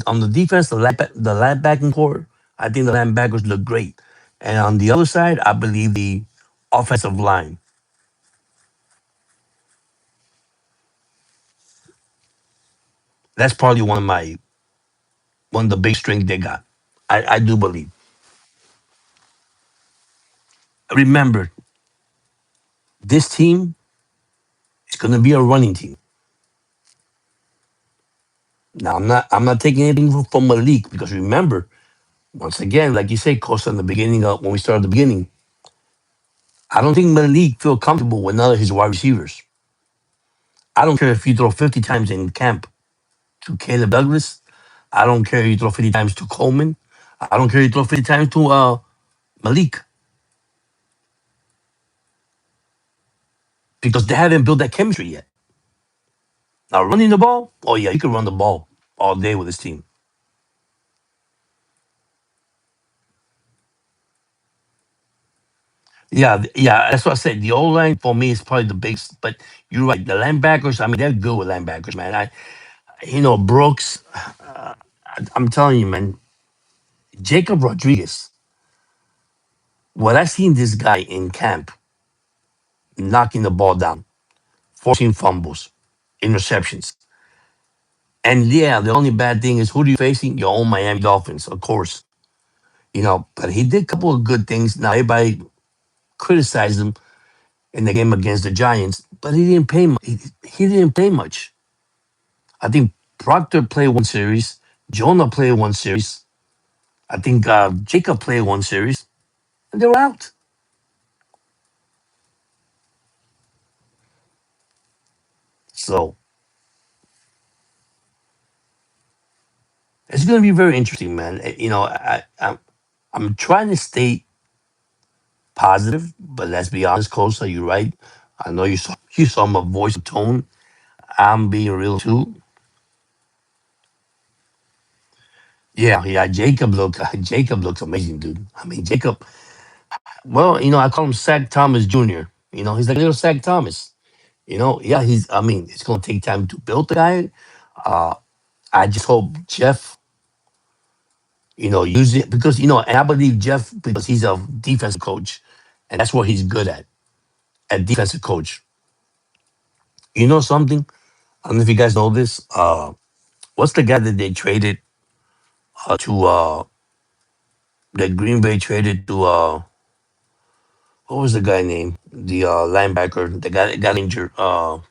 on the defense, the linebacking core, I think the linebackers look great. And on the other side, I believe the offensive line. That's probably one of the big strengths they got. I do believe. Remember, this team is going to be a running team. Now, I'm not taking anything from Malik because remember, once again, like you say, Costa, in the beginning when we started the beginning, I don't think Malik feel comfortable with none of his wide receivers. I don't care if you throw 50 times in camp to Caleb Douglas. I don't care if you throw 50 times to Coleman. I don't care if you throw 50 times to Malik because they haven't built that chemistry yet. Now, running the ball, oh yeah, you can run the ball all day with this team. Yeah, yeah, that's what I said. The old line for me is probably the biggest, but you're right. The linebackers, I mean, they're good with linebackers, man. Brooks, I'm telling you, man, Jacob Rodriguez, what I seen this guy in camp knocking the ball down, forcing fumbles, interceptions. And yeah, the only bad thing is who do you facing? Your own Miami Dolphins, of course. But he did a couple of good things. Now everybody criticized him in the game against the Giants, but he didn't pay. He didn't play much. I think Proctor played one series. Jonah played one series. I think Jacob played one series, and they were out. So it's going to be very interesting, man. I'm trying to stay positive, but let's be honest, Costa, you're right. I know you saw my voice tone. I'm being real too. Yeah, yeah. Jacob looks amazing, dude. I mean, Jacob. Well, I call him Sack Thomas Jr. He's like little Sack Thomas. Yeah, I mean, it's gonna take time to build the guy. Uh, I just hope Jeff, use it because and I believe Jeff because he's a defensive coach, and that's what he's good at defensive coach. You know something? I don't know if you guys know this. What's the guy that they traded to that Green Bay traded to what was the guy name? The linebacker, the guy that got injured. God,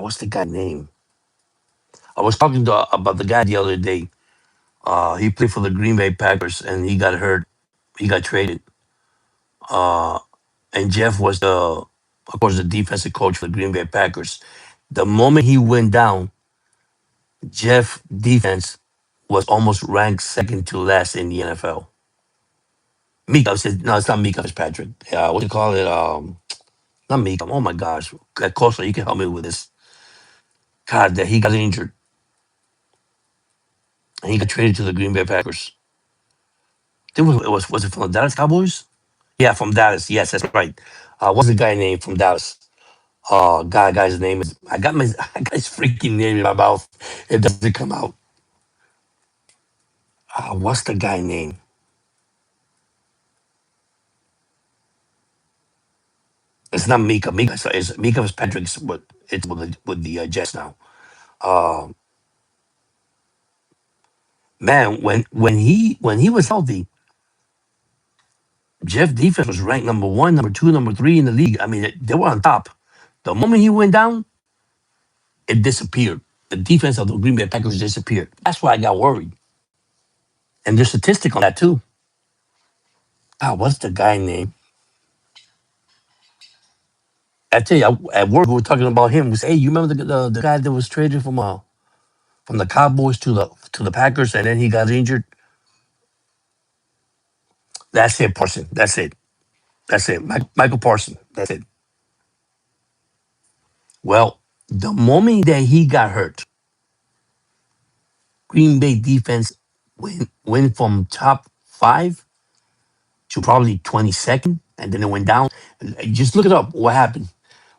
what's the guy name? I was talking about the guy the other day. He played for the Green Bay Packers and he got hurt. He got traded. Uh, and Jeff was of course, the defensive coach for the Green Bay Packers. The moment he went down, Jeff defense was almost ranked second to last in the NFL. Mika said, no, it's not Mika Fitzpatrick. What do you call it? Not Mika. Oh my gosh. Costa, you can help me with this. God, that he got injured and he got traded to the Green Bay Packers. Was it from the Dallas Cowboys? Yeah, from Dallas. Yes, that's right. What's the guy name from Dallas? Guy's name is I got his freaking name in my mouth. It doesn't come out. What's the guy name? It's not Mika. Mika Fitzpatrick's with it's with the Jets now. Uh, man, when he was healthy, Jeff defense was ranked number one, number two, number three in the league. I mean, they were on top. The moment he went down, it disappeared. The defense of the Green Bay Packers disappeared. That's why I got worried. And there's statistic on that too. What's the guy name? I tell you, at work we were talking about him. We say, hey, you remember the guy that was traded from the Cowboys to the Packers, and then he got injured. That's it, Parson. That's it. That's it. Michael Parson. That's it. Well, the moment that he got hurt, Green Bay defense went from top five to probably 22nd, and then it went down. Just look it up. What happened?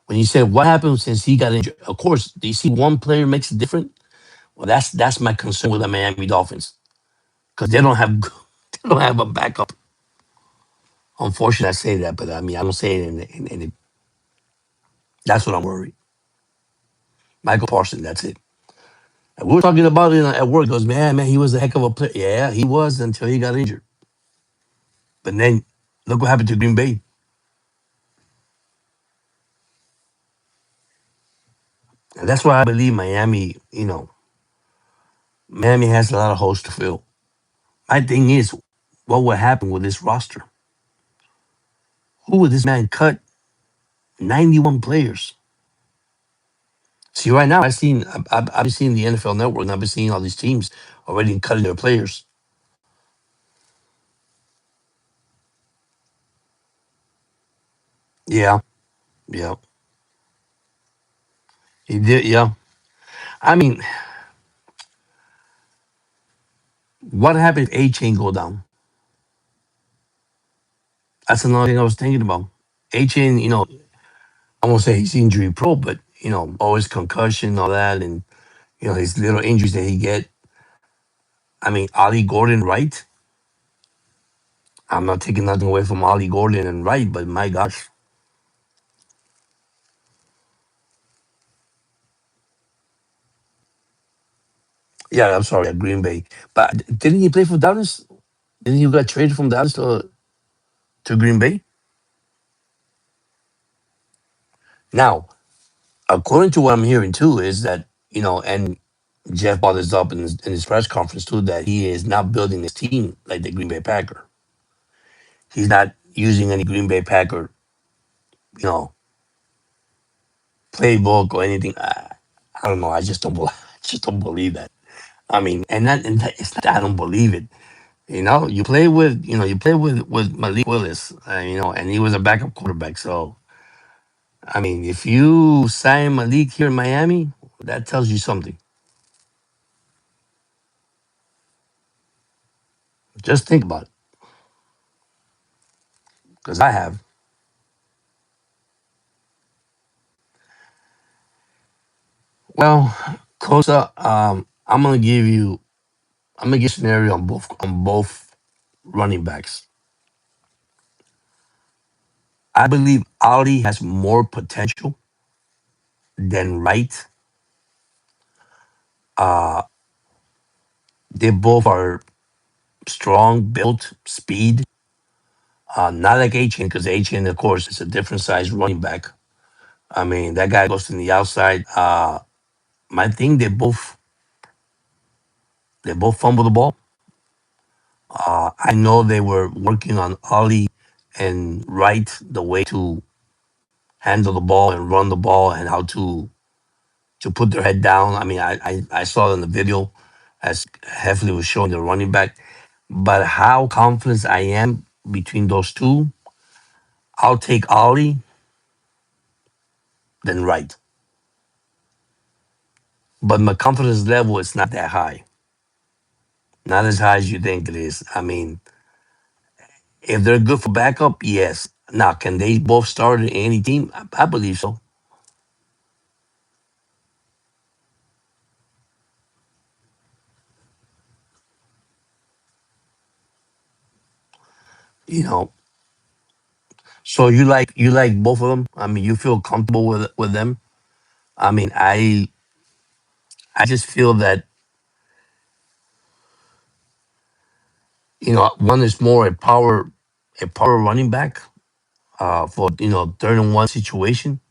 When you said what happened since he got injured, of course, do you see one player makes it different? Well, that's my concern with the Miami Dolphins because they don't have they don't have a backup. Unfortunately, I say that, but I mean I don't say it in that's what I'm worried. Michael Parson, that's it. And we were talking about it at work. He goes, man, he was a heck of a player. Yeah, he was until he got injured. But then look what happened to Green Bay. And that's why I believe Miami, Miami has a lot of holes to fill. My thing is, what would happen with this roster? Who would this man cut? 91 players. See, right now, I've been seeing the NFL Network, and I've been seeing all these teams already cutting their players. Yeah, yeah, he did. Yeah, I mean, what happened if A Chain go down? That's another thing I was thinking about. A Chain, I won't say he's injury pro, but always concussion, all that, and his little injuries that he get. I mean, Ali Gordon, right? I'm not taking nothing away from Ali Gordon and Wright, but my gosh. Yeah, I'm sorry, at Green Bay. But didn't he play for Dallas? Didn't he get traded from Dallas to Green Bay? Now, according to what I'm hearing too, is that, and Jeff brought this up in his press conference too, that he is not building his team like the Green Bay Packer. He's not using any Green Bay Packer, you know, playbook or anything. I don't know. I just don't, I just don't believe that. I mean, it's not that I don't believe it. You play with Malik Willis, and he was a backup quarterback. So, I mean, if you sign Malik here in Miami, that tells you something. Just think about it, because I have. Well, Kosa, I'm gonna give you a scenario on both running backs. I believe Ali has more potential than Wright. Uh, they both are strong, built, speed. Not like Achin, because Achin, of course, is a different size running back. I mean, that guy goes to the outside. My thing, they both fumble the ball. I know they were working on Ali and Wright the way to handle the ball and run the ball and how to put their head down. I mean, I saw it in the video. as Heffley was showing the running back. But how confident I am between those two, I'll take Ollie than Wright. But my confidence level is not that high. Not as high as you think it is. I mean, if they're good for backup, yes. Now, can they both start in any team? I believe so. You know, so you like both of them. I mean, you feel comfortable with them. I mean, I just feel that one is more a power running back for 3rd and 1 situation.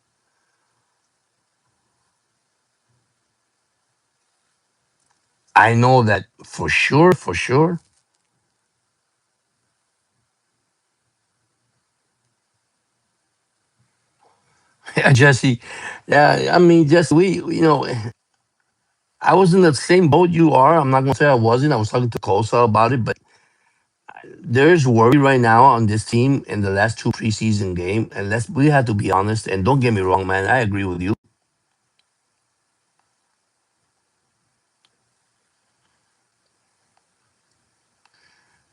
I know that for sure, for sure. Yeah, Jesse. Yeah, I mean, Jesse, I was in the same boat you are. I'm not gonna say I wasn't. I was talking to Kosa about it, but there's worry right now on this team in the last 2 preseason game, and we have to be honest. And don't get me wrong, man. I agree with you.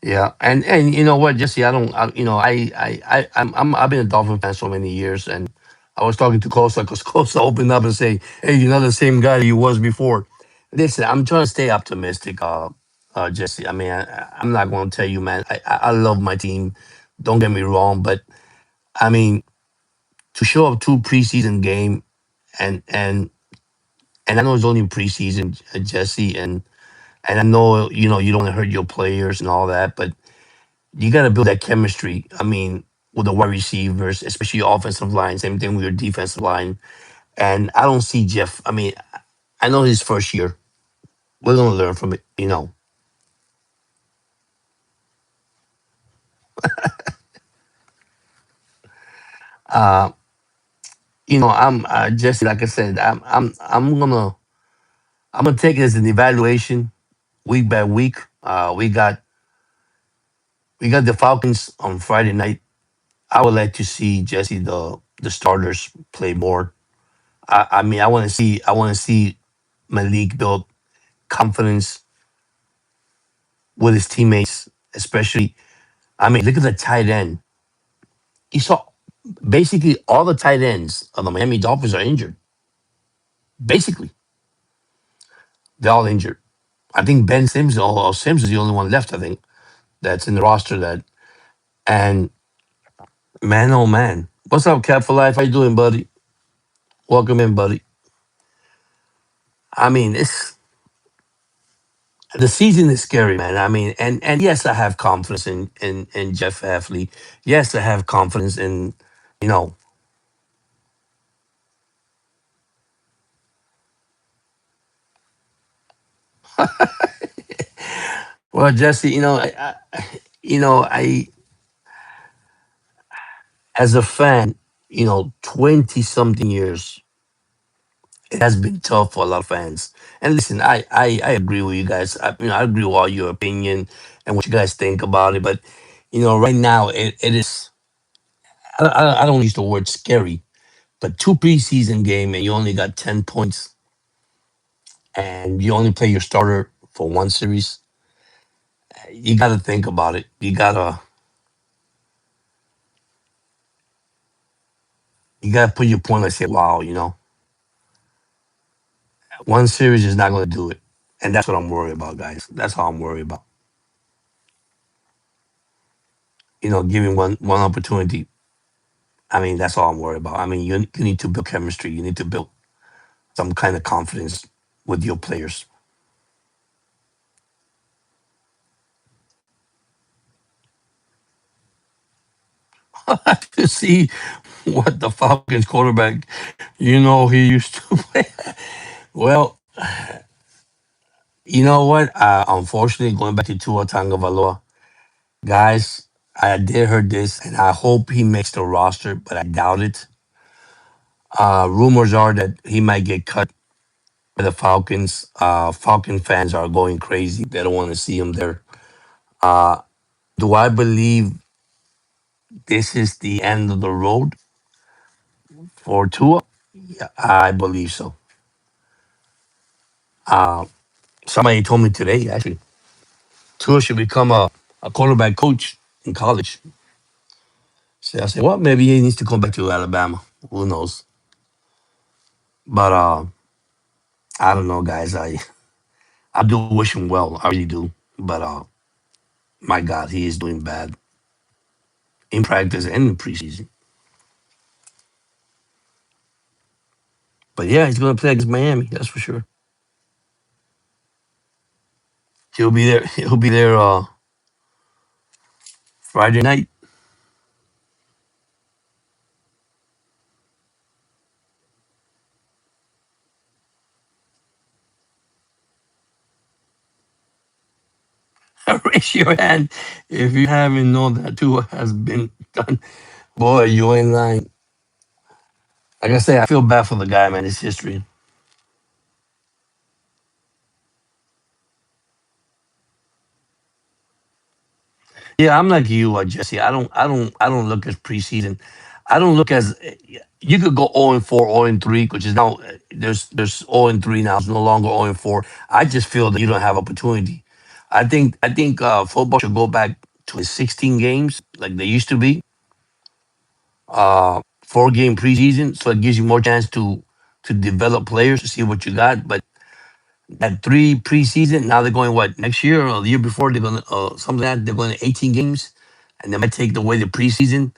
Yeah, and you know what, Jesse, I don't, I've been a Dolphin fan so many years, and I was talking to Kosa because Kosa opened up and say, "Hey, you're not the same guy you was before." Listen, I'm trying to stay optimistic, Jesse. I mean, I'm not going to tell you, man. I love my team. Don't get me wrong, but I mean, to show up 2 preseason game, and I know it's only preseason, Jesse, and I know you don't want to hurt your players and all that, but you got to build that chemistry. I mean, with the wide receivers, especially your offensive line. Same thing with your defensive line. And I don't see Jeff. I mean, I know his first year. We're gonna learn from it. Uh, I'm Jesse. Like I said, I'm gonna take it as an evaluation week by week. We got the Falcons on Friday night. I would like to see Jesse the starters play more. I mean, I want to see Malik build confidence with his teammates, especially. I mean, look at the tight end. You saw basically all the tight ends of the Miami Dolphins are injured. Basically, they're all injured. I think Ben Sims or Sims is the only one left. I think that's in the roster. And man, oh man, what's up, Cap for Life? How you doing, buddy? Welcome in, buddy. I mean, it's the season is scary, man. I mean, and yes, I have confidence in Jeff Hafley. Yes, I have confidence in you know. Well, Jesse, I as a fan, 20 something years, it has been tough for a lot of fans. And listen, I agree with you guys. I agree with all your opinion and what you guys think about it. But, right now, it is, I don't use the word scary, but 2 preseason game and you only got 10 points and you only play your starter for 1 series. You got to think about it. You gotta put your point and say, wow, 1 series is not going to do it. And that's what I'm worried about, guys. That's all I'm worried about. Giving one opportunity. I mean, that's all I'm worried about. I mean, you need to build chemistry. You need to build some kind of confidence with your players to see what the Falcons quarterback, he used to play. Well, you know what? Unfortunately, going back to Tua Tagovailoa, guys, I did heard this, and I hope he makes the roster, but I doubt it. Rumors are that he might get cut the Falcons. Falcon fans are going crazy. They don't want to see him there. Uh, do I believe this is the end of the road for Tua? Yeah, I believe so. Uh, Somebody told me today, actually, Tua should become a quarterback coach in college. So I said, well, maybe he needs to come back to Alabama. Who knows? But I don't know, guys. I do wish him well. I really do. But my God, he is doing bad in practice and in preseason. But yeah, he's going to play against Miami. That's for sure. He'll be there. He'll be there Friday night. Raise your hand if you haven't known that Tua has been done. Boy, you ain't lying. Like I say, I feel bad for the guy, man. His history. Yeah, I'm like you, Jesse. I don't look at preseason. I don't look as you could go 0 and 4, 0 and 3, which is now there's 0 and 3 now. It's no longer 0 and 4. I just feel that you don't have opportunity. I think football should go back to 16 games like they used to be. 4 game preseason, so it gives you more chance to develop players to see what you got. But at 3 preseason, now they're going what next year or the year before they're going to something like that they're going to 18 games, and they might take away the preseason.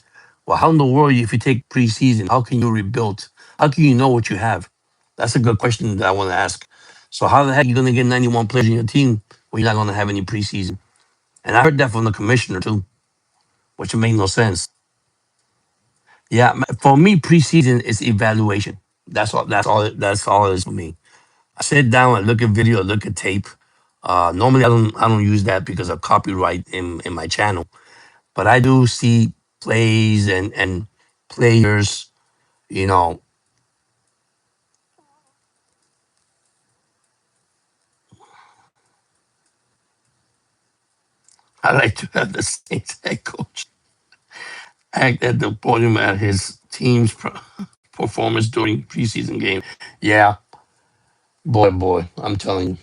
Well, how in the world if you take preseason, how can you rebuild? How can you know what you have? That's a good question that I want to ask. So how the heck are you going to get 91 players in your team when you're not going to have any preseason? And I heard that from the commissioner too, which made no sense. Yeah, for me, preseason is evaluation. That's all. That's all. That's all it is for me. I sit down and look at video, look at tape. Normally, I don't use that because of copyright in my channel, but I do see plays and players. You know, I like to have the Saints head coach act at the podium at his team's performance during preseason game. Yeah, boy, I'm telling you.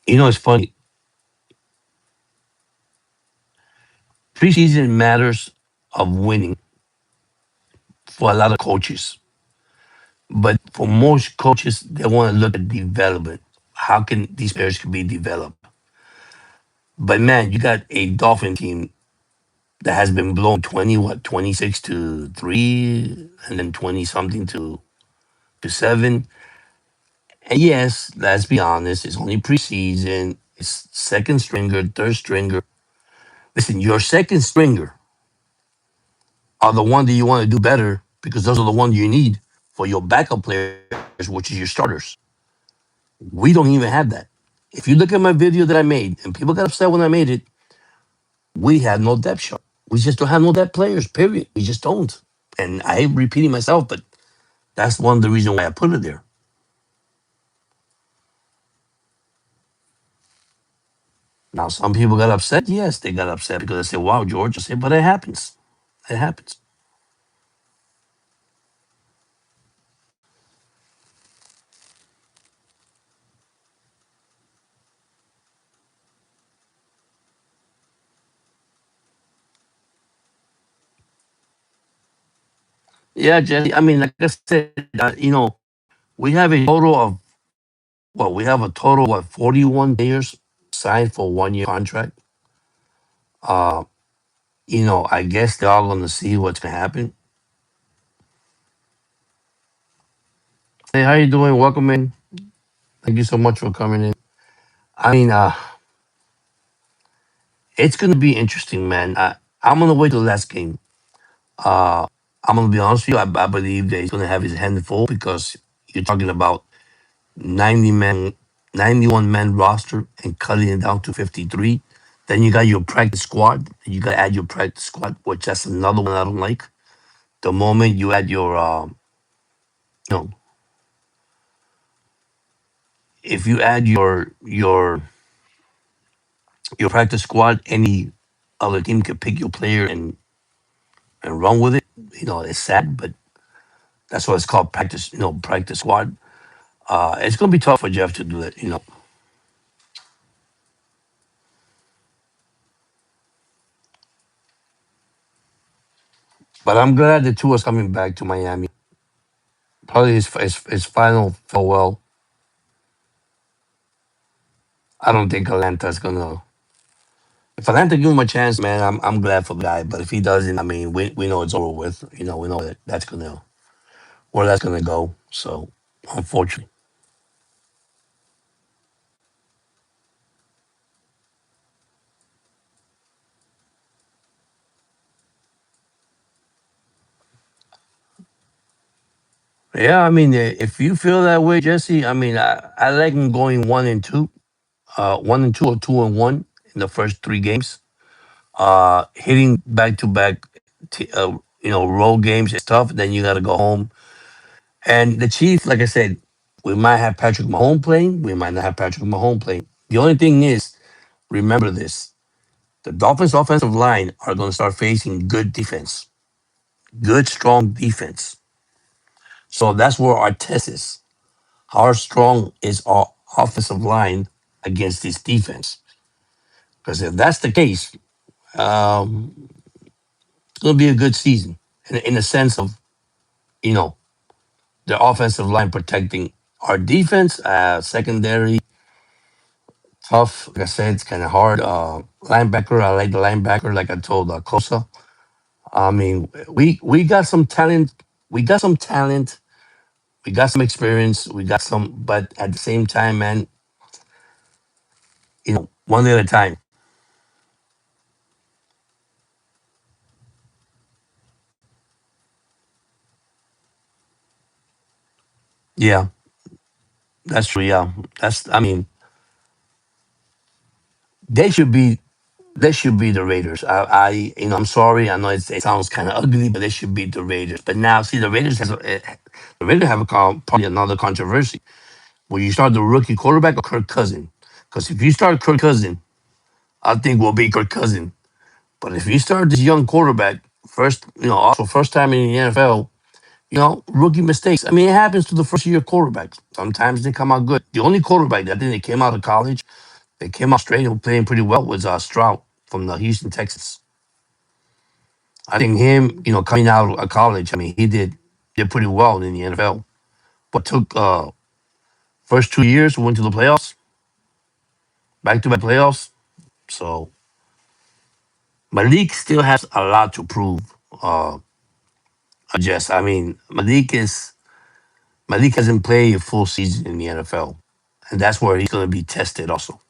You know, it's funny. Preseason matters of winning for a lot of coaches. But for most coaches, they want to look at development. How can these players can be developed? But man, you got a Dolphin team that has been blown 20, what, 26-3, and then 20 something to 7. And yes, let's be honest, it's only preseason. It's second stringer, third stringer. Listen, your second stringer are the one that you want to do better because those are the ones you need for your backup players, which is your starters. We don't even have that. If you look at my video that I made, and people got upset when I made it, we had no depth chart. We just don't have no depth players, period. We just don't. And I hate repeating myself, but that's one of the reasons why I put it there. Now, some people got upset. Yes, they got upset because I said, wow, George. I said, but it happens. It happens. Yeah, Jesse. I mean, like I said, we have a total of, well, we have a total of 41 players signed for 1 year contract. Uh, I guess they're all going to see what's going to happen. Hey, how you doing? Welcome in. Thank you so much for coming in. I mean, it's gonna be interesting, man. I'm gonna wait till the last game. Uh, I'm gonna be honest with you. I believe that he's gonna have his hand full because you're talking about 90 men, 91 men roster and cutting it down to 53. Then you got your practice squad. You gotta add your practice squad, which that's another one I don't like. The moment you add your, you know, if you add your practice squad, any other team could pick your player and run with it. It's sad, but that's what it's called, practice. Practice squad. It's gonna be tough for Jeff to do it. But I'm glad the Tua's coming back to Miami. Probably his final farewell. I don't think Atlanta's gonna. If Atlanta give him a chance, man, I'm glad for the guy. But if he doesn't, I mean, we know it's over with. We know that that's gonna where that's gonna go. So unfortunately, yeah. I mean, if you feel that way, Jesse, I mean, I like him going 1-2, 1-2 or 2-1 in the first three games. Hitting back to back, road games is tough. Then you got to go home. And the Chiefs, like I said, we might have Patrick Mahomes playing. We might not have Patrick Mahomes playing. The only thing is, remember this: the Dolphins' offensive line are going to start facing good defense, good strong defense. So that's where our test is. How strong is our offensive line against this defense? Because if that's the case, it's going to be a good season in the sense of you know the offensive line protecting our defense, secondary tough. Like I said, it's kind of hard. Linebacker, I like the linebacker. Like I told Kosa, I mean, we got some talent. We got some talent. We got some experience. We got some, but at the same time, man, one day at a time. Yeah, that's true. Yeah, that's. I mean, they should be. They should be the Raiders. I'm sorry. I know it sounds kind of ugly, but they should be the Raiders. But now, see, the Raiders have probably another controversy. Will you start the rookie quarterback or Kirk Cousin? Because if you start Kirk Cousin, I think we'll be Kirk Cousin. But if you start this young quarterback, also first time in the NFL, rookie mistakes. I mean, it happens to the first year quarterbacks. Sometimes they come out good. The only quarterback that I think they came out of college, they came out straight and playing pretty well was Stroud from the Houston Texans. I think him, coming out of college, I mean, he did pretty well in the NFL. But took first 2 years, went to the playoffs, back to back playoffs. So Malik still has a lot to prove. Jess, I mean, Malik hasn't played a full season in the NFL, and that's where he's going to be tested also.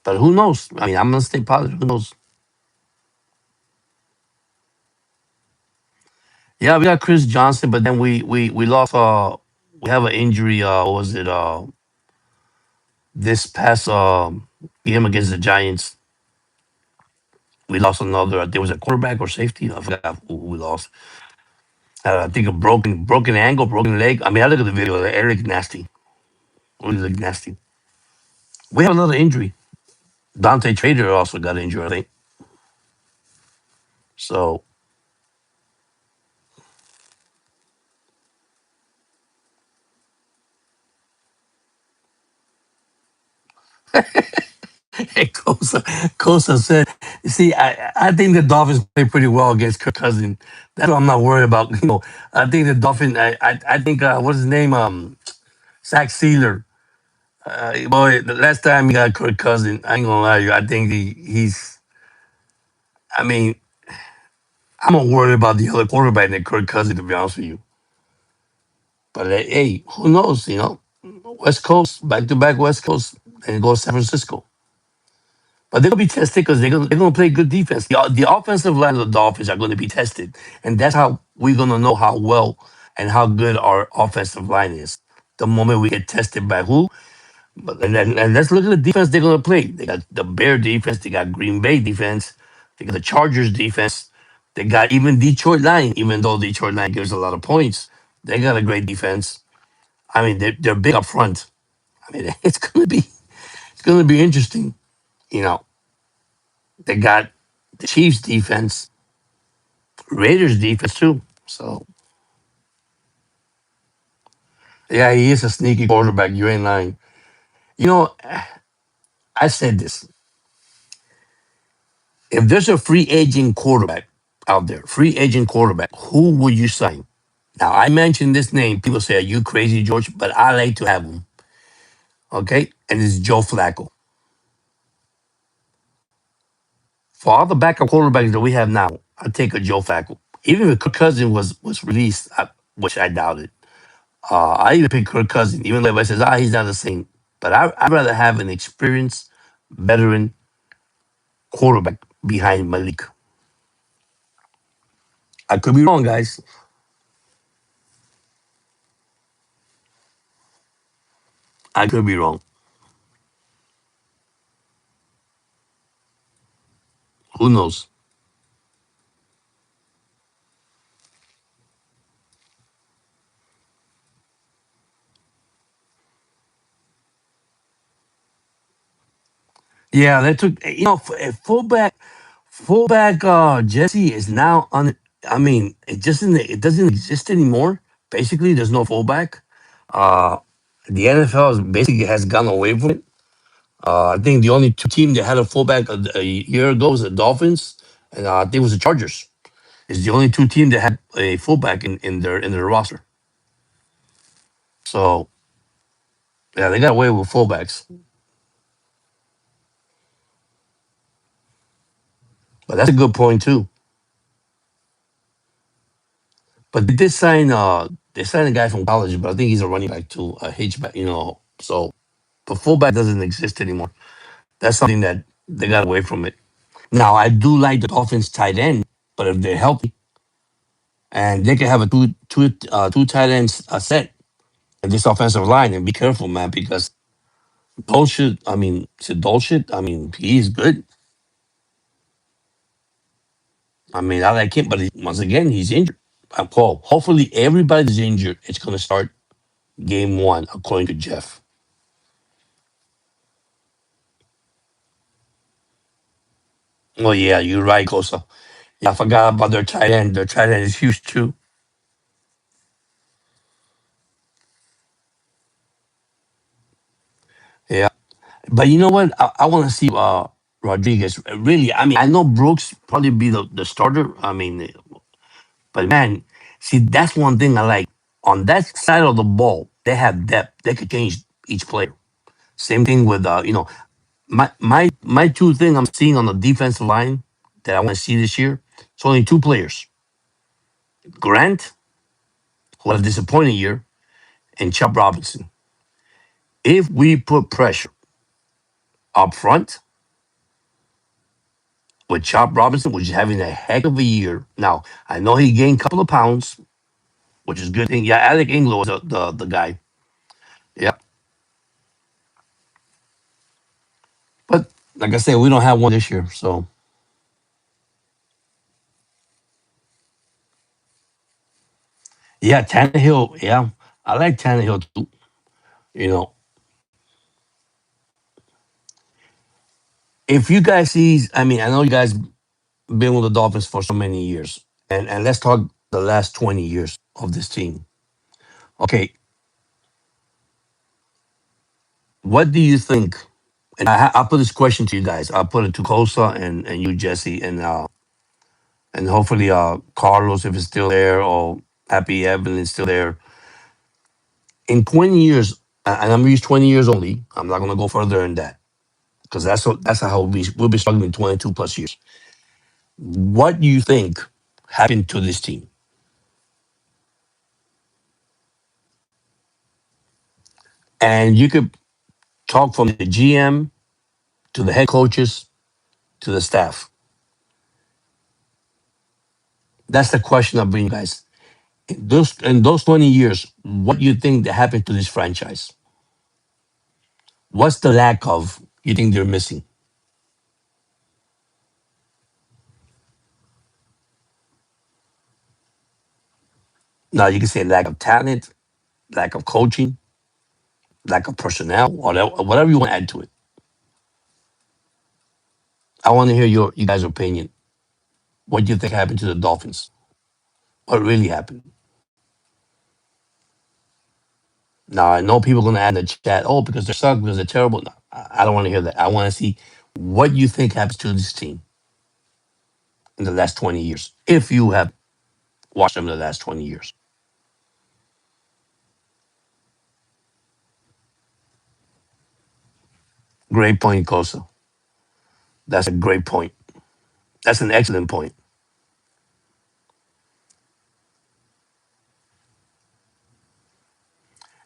But who knows? I mean, I'm going to stay positive. Who knows? Yeah, we got Chris Johnson, but then we lost. We have an injury. What was it? This past game against the Giants, we lost another. I think it was a quarterback or safety. I forgot who we lost. I think a broken ankle, broken leg. I mean, I look at the video. Eric nasty. Really look nasty. We have another injury. Dante Trader also got injured, I think. So, Kosa said, "See, I think the Dolphins play pretty well against Kirk Cousins. That's what I'm not worried about. I think the Dolphins. I think what's his name? Zach Sealer. Boy, the last time he got Kirk Cousins, I ain't gonna lie to you. I think he's. I mean, I'm not worried about the other quarterback than Kirk Cousins, to be honest with you. But hey, who knows? West Coast, back to back West Coast, and go San Francisco. But they're gonna be tested because they're gonna play good defense. The offensive line of the Dolphins are gonna be tested, and that's how we're gonna know how well and how good our offensive line is. The moment we get tested by who, and let's look at the defense they're gonna play. They got the Bear defense, they got Green Bay defense, they got the Chargers defense. They got even Detroit line, even though Detroit line gives a lot of points. They got a great defense. I mean, they're big up front. I mean, it's gonna be interesting. You know, they got the Chiefs defense, Raiders defense too. So yeah, he is a sneaky quarterback. You ain't lying. You know, I said this. If there's a free agent quarterback out there, free agent quarterback, who would you sign? Now I mentioned this name. People say, "Are you crazy, George?" But I like to have him. Okay, and it's Joe Flacco. For all the backup quarterbacks that we have now, I'd take a Joe Flacco. Even if Kirk Cousins was released, which I doubt it. I even pick Kirk Cousins, even though everybody says, he's not the same. But I'd rather have an experienced veteran quarterback behind Malik. I could be wrong, guys. I could be wrong. Who knows? Yeah, they took fullback Jesse is now on. I mean, it doesn't exist anymore. Basically, there's no fullback. Uh, the NFL basically has gone away from it. I think the only two team that had a fullback a year ago was the Dolphins, and I think it was the Chargers. It's the only two team that had a fullback in their roster. So yeah, they got away with fullbacks. But that's a good point too. But they signed a guy from college, but I think he's a running back too, a H-back, So the fullback doesn't exist anymore. That's something that they got away from it. Now I do like the Dolphins tight end, but if they're healthy and they can have a two tight ends set in this offensive line, and be careful, man, because Dolshit, I mean, to Dolshit, I mean, he's good. I mean, I like him, but once again, he's injured. Paul, hopefully everybody's injured. It's going to start game one, according to Jeff. Oh, yeah, you're right, Kosa. Yeah, I forgot about their tight end. Their tight end is huge, too. Yeah. But you know what? I want to see Rodriguez. Really, I mean, I know Brooks probably be the starter. I mean, but man, see, that's one thing I like. On that side of the ball, they have depth. They could change each player. Same thing with my two thing I'm seeing on the defensive line that I want to see this year. It's only two players: Grant, who had a disappointing year, and Chubb Robinson. If we put pressure up front with Chubb Robinson, which is having a heck of a year. Now I know he gained a couple of pounds, which is a good thing. Yeah, Alec Inglow was the guy. Yeah, but like I said, we don't have one this year. So yeah, Tannehill. Yeah, I like Tannehill too. You know, if you guys see, I mean, I know you guys been with the Dolphins for so many years, and let's talk the last 20 years of this team. Okay, what do you think? And I'll put this question to you guys. I'll put it to Kosa and you, Jesse, and hopefully Carlos, if it's still there, or Happy Evan is still there. In 20 years, and I'm gonna use 20 years only. I'm not gonna go further than that because that's how we'll be struggling 22 plus years. What do you think happened to this team? And you could talk from the GM to the head coaches to the staff. That's the question I bring you guys. In those 20 years, what do you think that happened to this franchise? What's the lack of you think they're missing? Now you can say lack of talent, lack of coaching, lack of personnel, whatever you want to add to it. I want to hear you guys' opinion. What do you think happened to the Dolphins? What really happened? Now I know people are going to add in the chat, oh, because they're suck, because they're terrible. No, I don't want to hear that. I want to see what you think happens to this team in the last 20 years, if you have watched them in the last 20 years. Great point, Kosa. That's a great point. That's an excellent point.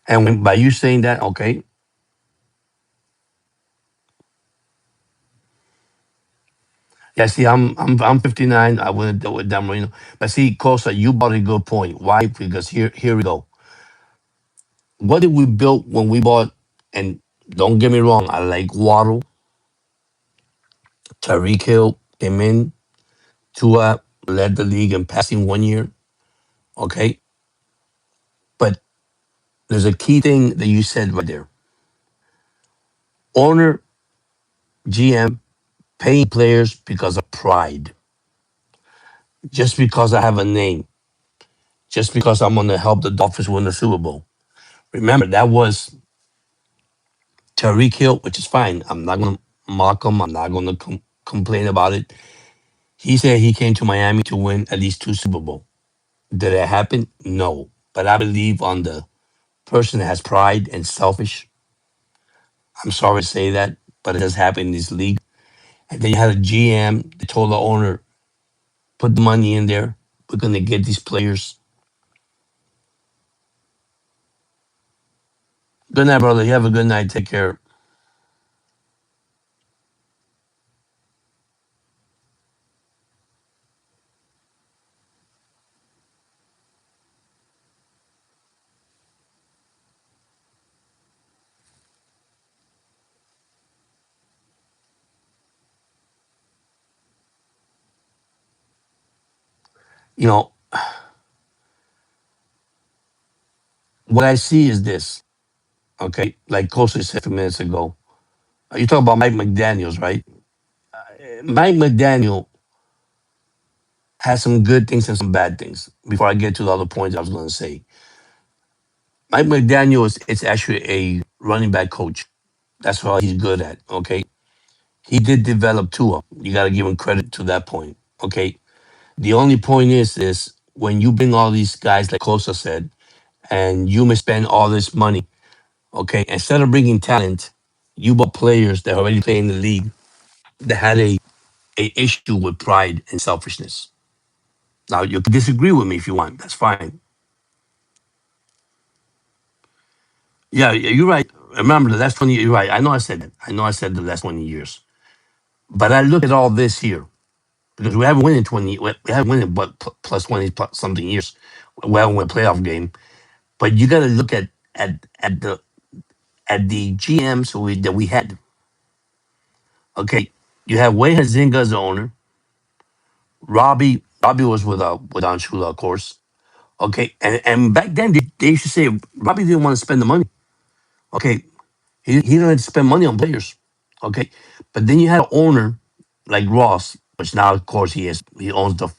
And by you saying that, okay, yeah. See, I'm 59. I wouldn't do it with Dan Marino, but see, Kosa, you brought a good point. Why? Because here we go. What did we build when we bought? And don't get me wrong, I like Waddle, Tyreek Hill came in. Tua led the league in passing 1 year. Okay, but there's a key thing that you said right there. Owner, GM, paying players because of pride, just because I have a name, just because I'm going to help the Dolphins win the Super Bowl. Remember, that was Tyreek Hill, which is fine. I'm not going to mock him. I'm not going to complain about it. He said he came to Miami to win at least two Super Bowl. Did it happen? No. But I believe on the person that has pride and selfish. I'm sorry to say that, but it does happen in this league. And then you had a GM that told the owner, put the money in there. We're going to get these players. Good night, brother. You have a good night. Take care. You know, what I see is this, okay? Like Costa said a few minutes ago. You talk about Mike McDaniels, right? Mike McDaniel has some good things and some bad things. Before I get to the other points I was going to say, Mike McDaniel is it's actually a running back coach. That's what he's good at. Okay, he did develop Tua. You got to give him credit to that point. Okay, the only point is when you bring all these guys like Kosa said, and you may spend all this money. Okay, instead of bringing talent, you bought players that already play in the league that had a issue with pride and selfishness. Now you can disagree with me if you want. That's fine. Yeah, you're right. Remember the last 20 years, you're right. I know I said that. I know I said the last 20 years. But I look at all this here because we haven't won in 20, we haven't won in but plus 20 plus something years. We haven't won a playoff game. But you got to look at the GMs that we had. Okay, you have Wade Hazinga as the owner. Robbie was with Anshula, of course. Okay, and back then they used to say Robbie didn't want to spend the money. Okay, he didn't like to spend money on players. Okay, but then you had an owner like Ross, which now of course he owns the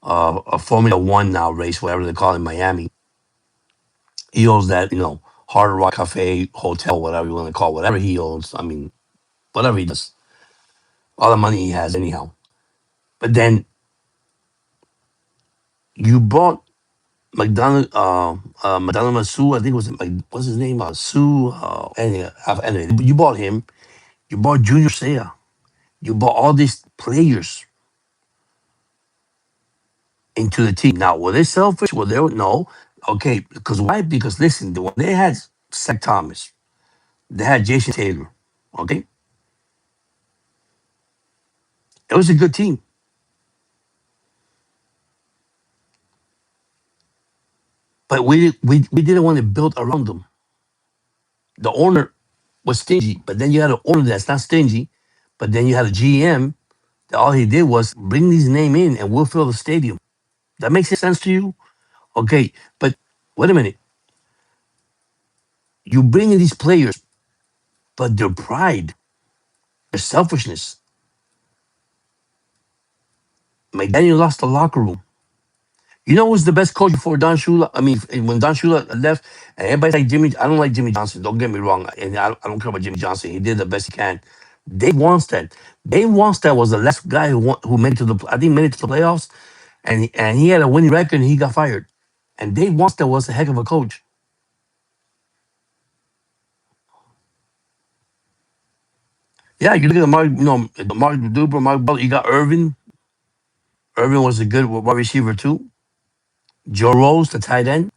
a Formula One now race, whatever they call it in Miami. He owns that Hard Rock Cafe hotel, whatever you want to call it, whatever he owns. I mean, whatever he does, all the money he has anyhow. But then you bought McDonald Masu, I think it was like what's his name? Sue. Anyway, you bought him. You bought Junior Seau. You bought all these players into the team. Now, were they selfish? Were they no? Okay, because why? Because listen, when they had Zach Thomas, they had Jason Taylor. Okay, it was a good team, but we didn't want to build around them. The owner was stingy, but then you had an owner that's not stingy, but then you had a GM that all he did was bring these name in and we'll fill the stadium. That makes sense to you? Okay, but wait a minute. You bring in these players, but their pride, their selfishness. McDaniel lost the locker room. You know who's the best coach before Don Shula? I mean, when Don Shula left, and everybody like Jimmy. I don't like Jimmy Johnson. Don't get me wrong, and I don't care about Jimmy Johnson. He did the best he can. Dave Wannstedt. Dave Wannstedt was the last guy who made it to the. I think made it to the playoffs, and he had a winning record, and he got fired. And Dave Wannstedt was a heck of a coach. Yeah, you look at Mark, the Mark Duper, Mark Butler. You got Irvin. Irvin was a good wide receiver too. Joe Rose, the tight end.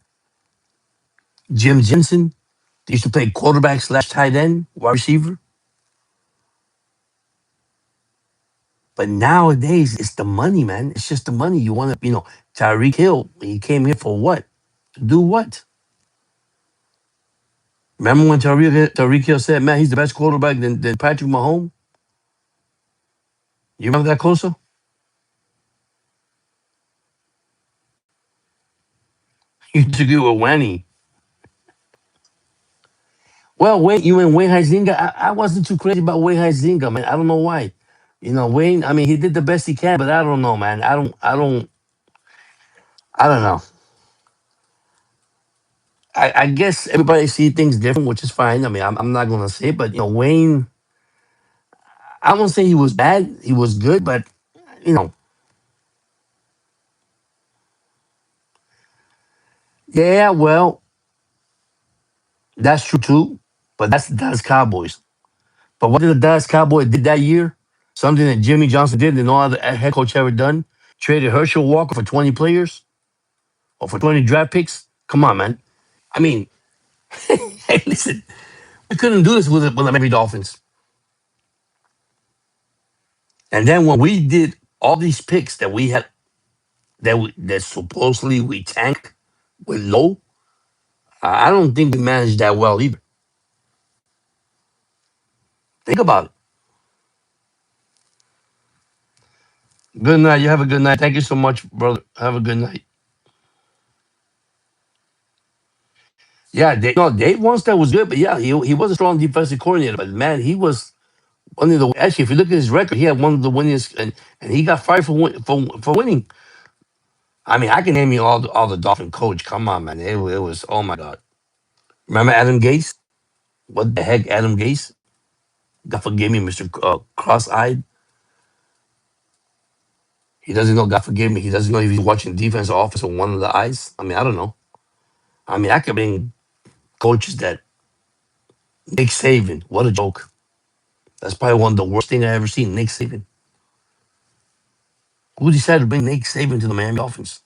Jim Jensen. They used to play quarterback slash tight end, wide receiver. But nowadays, it's the money, man. It's just the money. You want to, Tyreek Hill, he came here for what? To do what? Remember when Tyreek Hill said, man, he's the best quarterback than Patrick Mahomes? You remember that closer? You took it with Wanny. Well, Wayne, you and Wayne Huizinga, I wasn't too crazy about Wayne Huizinga, man. I don't know why. Wayne, I mean, he did the best he can, but I don't know, man. I don't know. I guess everybody see things different, which is fine. I mean, I'm not going to say, but, Wayne, I won't say he was bad. He was good, but, you know, yeah, well, that's true too. But that's the Dallas Cowboys. But what did the Dallas Cowboys did that year? Something that Jimmy Johnson did and no other head coach ever done. Traded Herschel Walker for 20 players or for 20 draft picks. Come on, man. I mean, hey, listen, we couldn't do this with the Miami Dolphins. And then when we did all these picks that we had, that supposedly we tanked with low, I don't think we managed that well either. Think about it. Good night. You have a good night. Thank you so much, brother. Have a good night. Yeah, Dave Wannstedt was good, but yeah, he was a strong defensive coordinator. But man, he was one of the actually. If you look at his record, he had one of the winningest, and he got fired for winning. I mean, I can name you all the Dolphin coach. Come on, man, it was oh my god. Remember Adam Gase? What the heck, Adam Gase? God forgive me, Mister Cross-eyed. He doesn't know. God forgive me. He doesn't know if he's watching defense or offense with one of the eyes. I mean, I don't know. I mean, I could bring coaches that Nick Saban. What a joke. That's probably one of the worst thing I ever seen. Nick Saban. Who decided to bring Nick Saban to the Miami Dolphins?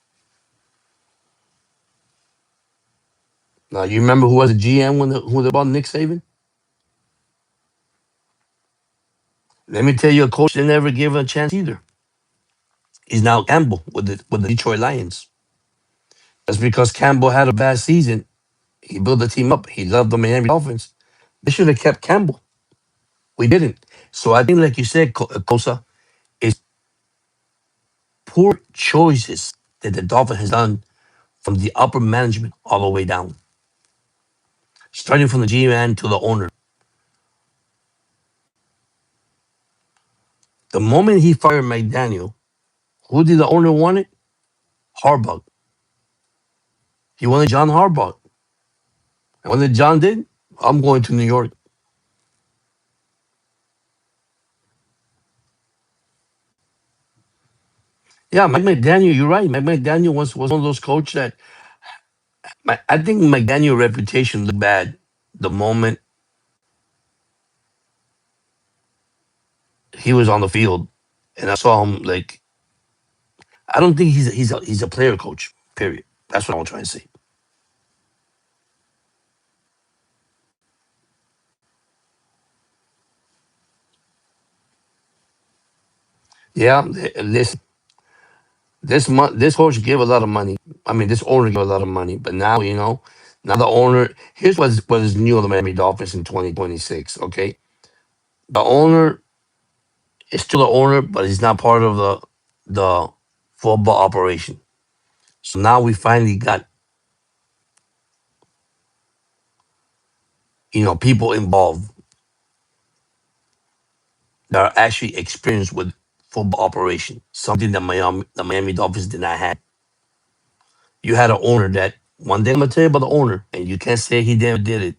Now you remember who was the GM who they bought Nick Saban? Let me tell you, a coach they never gave him a chance either. He's now Campbell with the Detroit Lions. That's because Campbell had a bad season. He built the team up. He loved the Miami Dolphins. They should have kept Campbell. We didn't. So I think, like you said, Kosa, is poor choices that the Dolphins has done from the upper management all the way down, starting from the GM to the owner. The moment he fired McDaniel, who did the owner want it? Harbaugh. He wanted John Harbaugh. And what did John did? I'm going to New York. Yeah, Mike McDaniel, you're right. Mike McDaniel was one of those coaches that I think McDaniel's reputation looked bad the moment he was on the field. And I saw him like I don't think he's a player coach, period. That's what I'm trying to say. Yeah, listen, this coach gave a lot of money. I mean, this owner gave a lot of money, but now now the owner. Here's what is new on the Miami Dolphins in 2026. Okay, the owner is still the owner, but he's not part of the football operation. So now we finally got, people involved that are actually experienced with football operation, something that the Miami Dolphins did not have. You had an owner that one day I'm gonna tell you about the owner, and you can't say he never did it.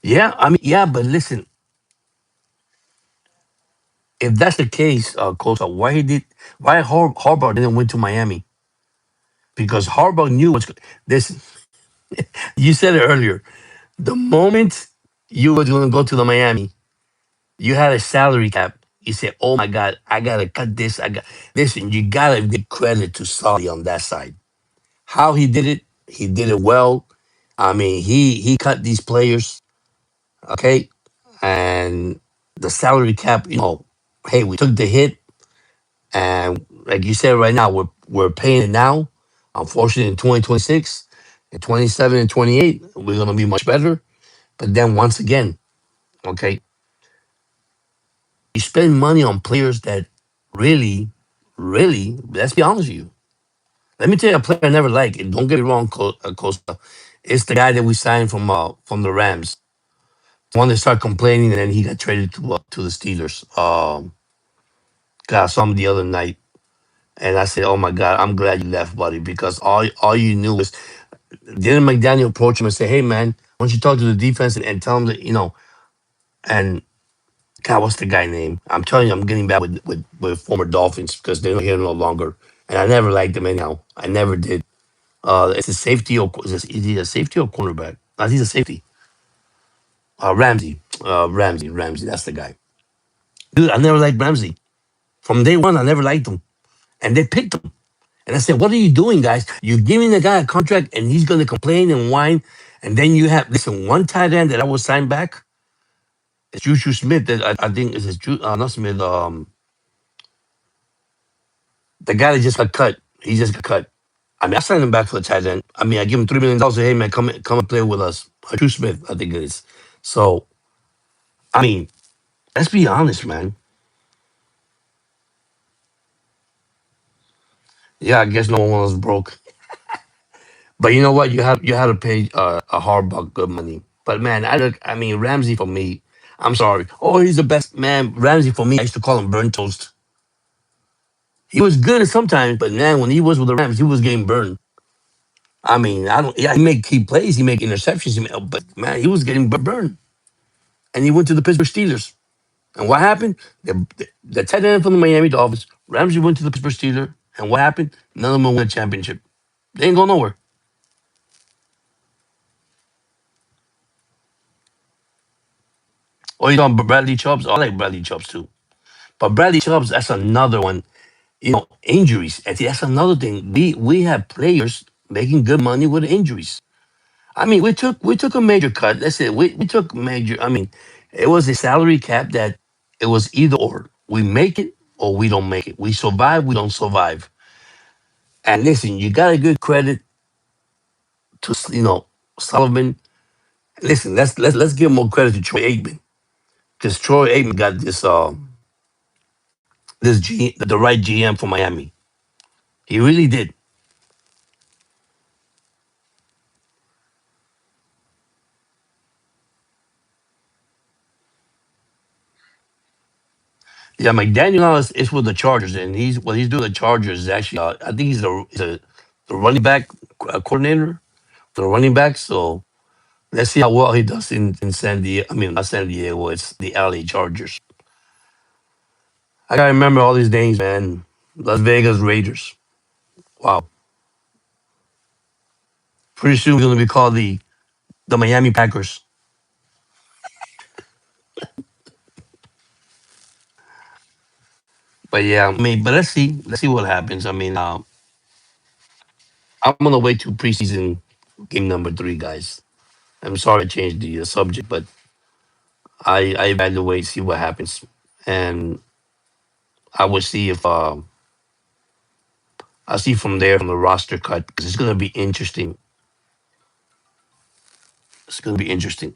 Yeah, I mean, yeah, but listen, if that's the case, Coach, why Harbaugh didn't went to Miami? Because Harbaugh knew what's this. You said it earlier. The moment you were going to go to the Miami, you had a salary cap. You said, "Oh my God, I gotta cut this. I got listen." You gotta give credit to Saudi on that side. How he did it well. I mean, he cut these players, okay, and the salary cap. Hey, we took the hit, and like you said, right now we're paying it now. Unfortunately, in 2026, in 27 and 28, we're gonna be much better. But then once again, okay, you spend money on players that really, really, let's be honest with you. Let me tell you a player I never liked, and don't get me wrong, Costa. It's the guy that we signed from the Rams. The one that started complaining, and then he got traded to the Steelers. God, I saw him the other night, and I said, "Oh my God, I'm glad you left, buddy," because all you knew was didn't McDaniel approach him and say, "Hey man, why don't you talk to the defense and tell them that and God, what's the guy name? I'm telling you, I'm getting back with former Dolphins because they're not here no longer. And I never liked them anyhow. I never did. It's a safety or is he a safety or cornerback? He's a safety. Ramsey. Ramsey. That's the guy. Dude, I never liked Ramsey. From day one, I never liked him. And they picked him. And I said, what are you doing, guys? You're giving the guy a contract and he's going to complain and whine. And then you have, listen, one tight end that I was signed back, it's Juju Smith. That I think is not Smith. The guy that just got cut, he just got cut. I mean, I signed him back for the tight end. I mean, I give him $3 million. Say, hey man, come and play with us. Drew Smith, I think it is. So, I mean, let's be honest, man. Yeah, I guess no one was broke. But you know what? You had to pay a hard buck good money. But man, I mean, Ramsey for me. I'm sorry. Oh, he's the best man. Ramsey for me. I used to call him burnt toast. He was good at sometimes, but man, when he was with the Rams, he was getting burned. I mean, I don't. Yeah, he make key plays, he make interceptions, but man, he was getting burned. And he went to the Pittsburgh Steelers. And what happened? The tight end from the Miami Dolphins, Ramsey went to the Pittsburgh Steelers. And what happened? None of them won a championship. They ain't go nowhere. Or you know Bradley Chubbs? I like Bradley Chubbs too. But Bradley Chubbs, that's another one. Injuries. And see, that's another thing. We have players making good money with injuries. I mean, we took a major cut. Let's say we took major. I mean, it was a salary cap that it was either or. We make it or we don't make it. We survive. We don't survive. And listen, you got to give credit to Sullivan. Listen, let's give more credit to Troy Aikman because Troy Aikman got the right GM for Miami. He really did. Yeah, McDaniel now is with the Chargers, and he's doing the Chargers is actually I think the running back coordinator for the running back. So let's see how well he does in San Diego. I mean, not San Diego. It's the LA Chargers. I gotta remember all these names, man. Las Vegas Raiders. Wow. Pretty soon we're gonna be called the Miami Packers. But yeah, I mean, but let's see what happens. I mean, I'm gonna wait till preseason game number 3, guys. I'm sorry I changed the subject, but I evaluate, see what happens, and I will see if I'll see from there from the roster cut because it's gonna be interesting. It's gonna be interesting.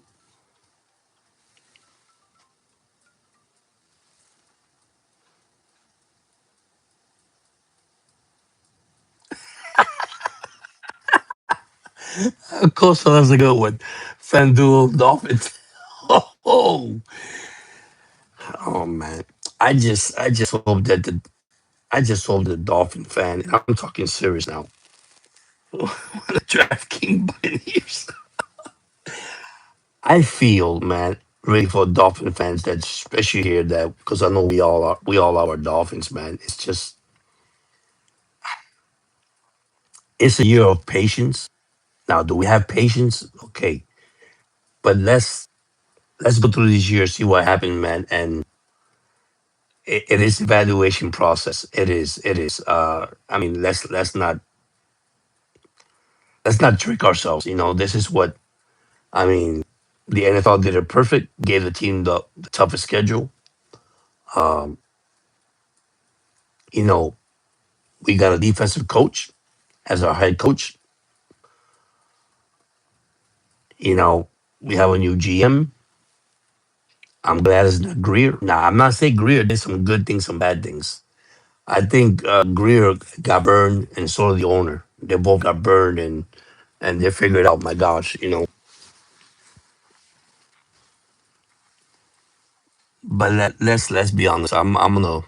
Of course, so that's a good one. FanDuel Dolphins. Oh, oh man. I just hope that I just hope the Dolphin fan, and I'm talking serious now, the DraftKings Buccaneers. I feel, man, really for Dolphin fans that especially here that because I know we all are Dolphins, man. It's just it's a year of patience. Now, do we have patience? Okay. But let's go through this year, see what happened, man. And it is evaluation process. It is. It is. I mean, let's not trick ourselves. This is what I mean. The NFL did it perfect. Gave the team the toughest schedule. Um, you know, we got a defensive coach as our head coach. You know, we have a new GM. I'm glad it's not Greer. Now, I'm not saying Greer did some good things, some bad things. I think Greer got burned, and so did the owner. They both got burned, and they figured out. My gosh, But let's be honest. I'm gonna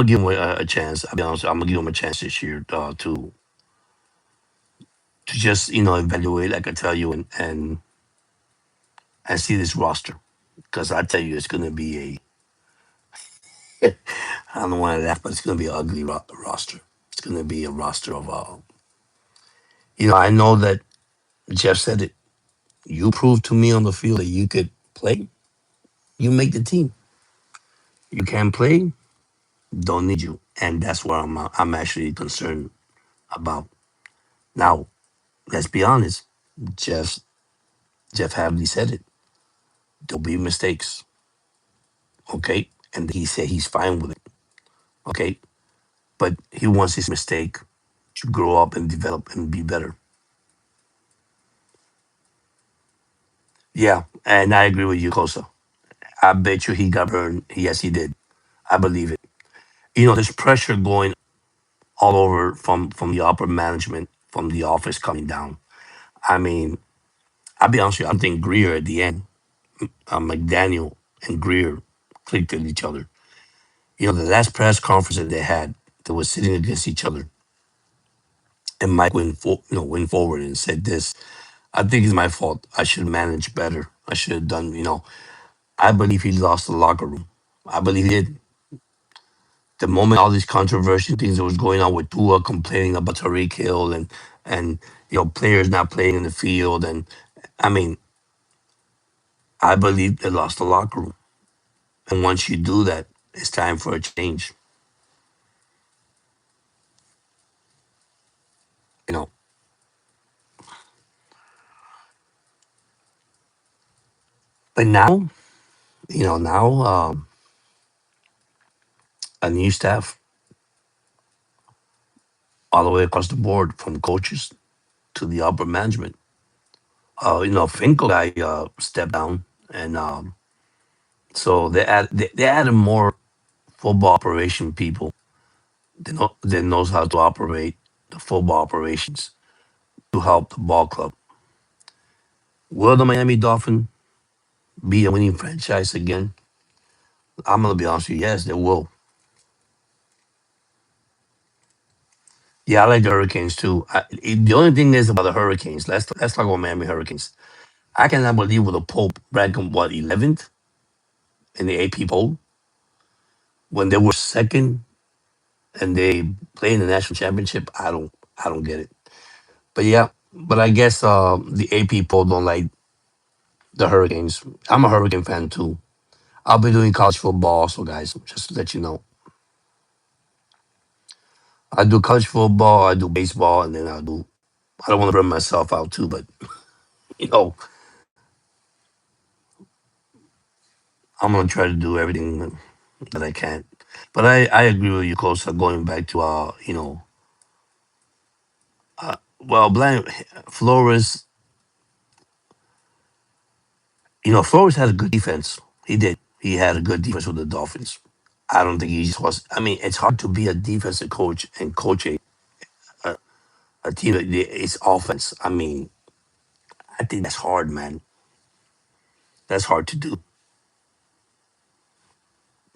give him a chance. I'll be honest. I'm gonna give him a chance this year to just evaluate, like I tell you, and see this roster because I tell you it's gonna be a. I don't want to laugh, but it's gonna be an ugly roster. It's gonna be a roster of I know that Jeff said it. You proved to me on the field that you could play. You make the team. You can't play. Don't need you, and that's what I'm actually concerned about. Now, let's be honest. Jeff Jeff Havley said it. There'll be mistakes, okay, and he said he's fine with it, okay, but he wants his mistake to grow up and develop and be better. Yeah, and I agree with you, Kosa. I bet you he got burned. Yes, he did. I believe it. There's pressure going all over from the upper management, from the office coming down. I mean, I'll be honest with you. I think Greer at the end, McDaniel and Greer clicked with each other. The last press conference that they had, they were sitting against each other, and Mike went forward and said this. I think it's my fault. I should manage better. I should have done. I believe he lost the locker room. I believe he did. The moment all these controversial things that was going on with Tua complaining about Tariq Hill and players not playing in the field, and I mean, I believe they lost the locker room. And once you do that, it's time for a change. You know. But now, a new staff all the way across the board, from coaches to the upper management. Finkel guy stepped down, and so they added more football operation people that knows how to operate the football operations to help the ball club. Will the Miami Dolphin be a winning franchise again? I'm gonna be honest with you. Yes, they will. Yeah, I like the Hurricanes too. The only thing is about the Hurricanes. Let's talk about Miami Hurricanes. I cannot believe with the Pope ranking 11th in the AP poll when they were second and they play in the national championship. I don't get it. But yeah, but I guess the AP poll don't like the Hurricanes. I'm a Hurricane fan too. I'll be doing college football also, guys. Just to let you know, I do college football, I do baseball, and then I do. I don't want to burn myself out too, but you know, I'm gonna try to do everything that I can. But I agree with you, close. Going back to well, Blind Flores. Flores had a good defense. He did. He had a good defense with the Dolphins. I don't think he just was. I mean, it's hard to be a defensive coach and coach a a team that it's offense. I mean, I think that's hard, man. That's hard to do.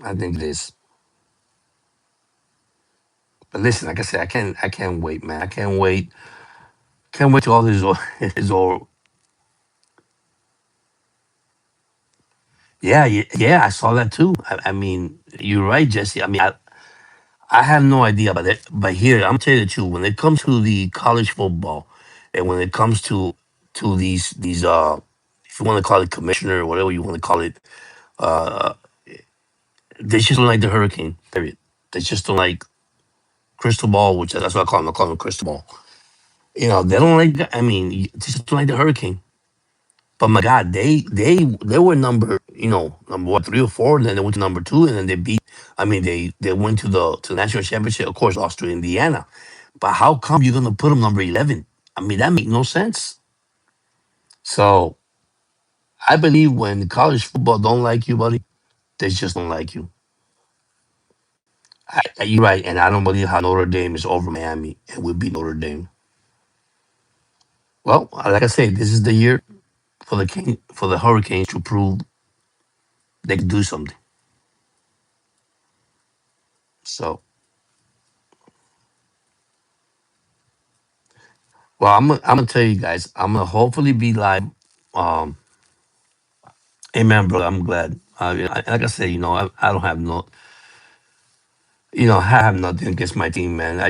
I think it is. But listen, like I said, I can't wait, man. I can't wait. Can't wait till all this is all, is all. Yeah, yeah, I saw that too. I mean, you're right, Jesse. I mean, I have no idea about it, but here I'm tell you the truth. When it comes to the college football, and when it comes to these if you want to call it commissioner or whatever you want to call it, uh, they just don't like the hurricane. Period. They just don't like crystal ball, which that's what I call them. I call them crystal ball. You know, they don't like. I mean, they just don't like the hurricane. But my God, they were number number what 3 or 4, and then they went to number 2, and then they beat. I mean, they went to the national championship. Of course, lost to Indiana. But how come you're gonna put them number 11? I mean, that makes no sense. So I believe when college football don't like you, buddy, they just don't like you. You're right, and I don't believe how Notre Dame is over Miami and will beat Notre Dame. Well, like I say, this is the year for the Hurricanes to prove they can do something. So, well, I'm gonna tell you guys, I'm gonna hopefully be live. Um, Amen, brother. I'm glad. Like I said, I don't have no, I have nothing against my team, man.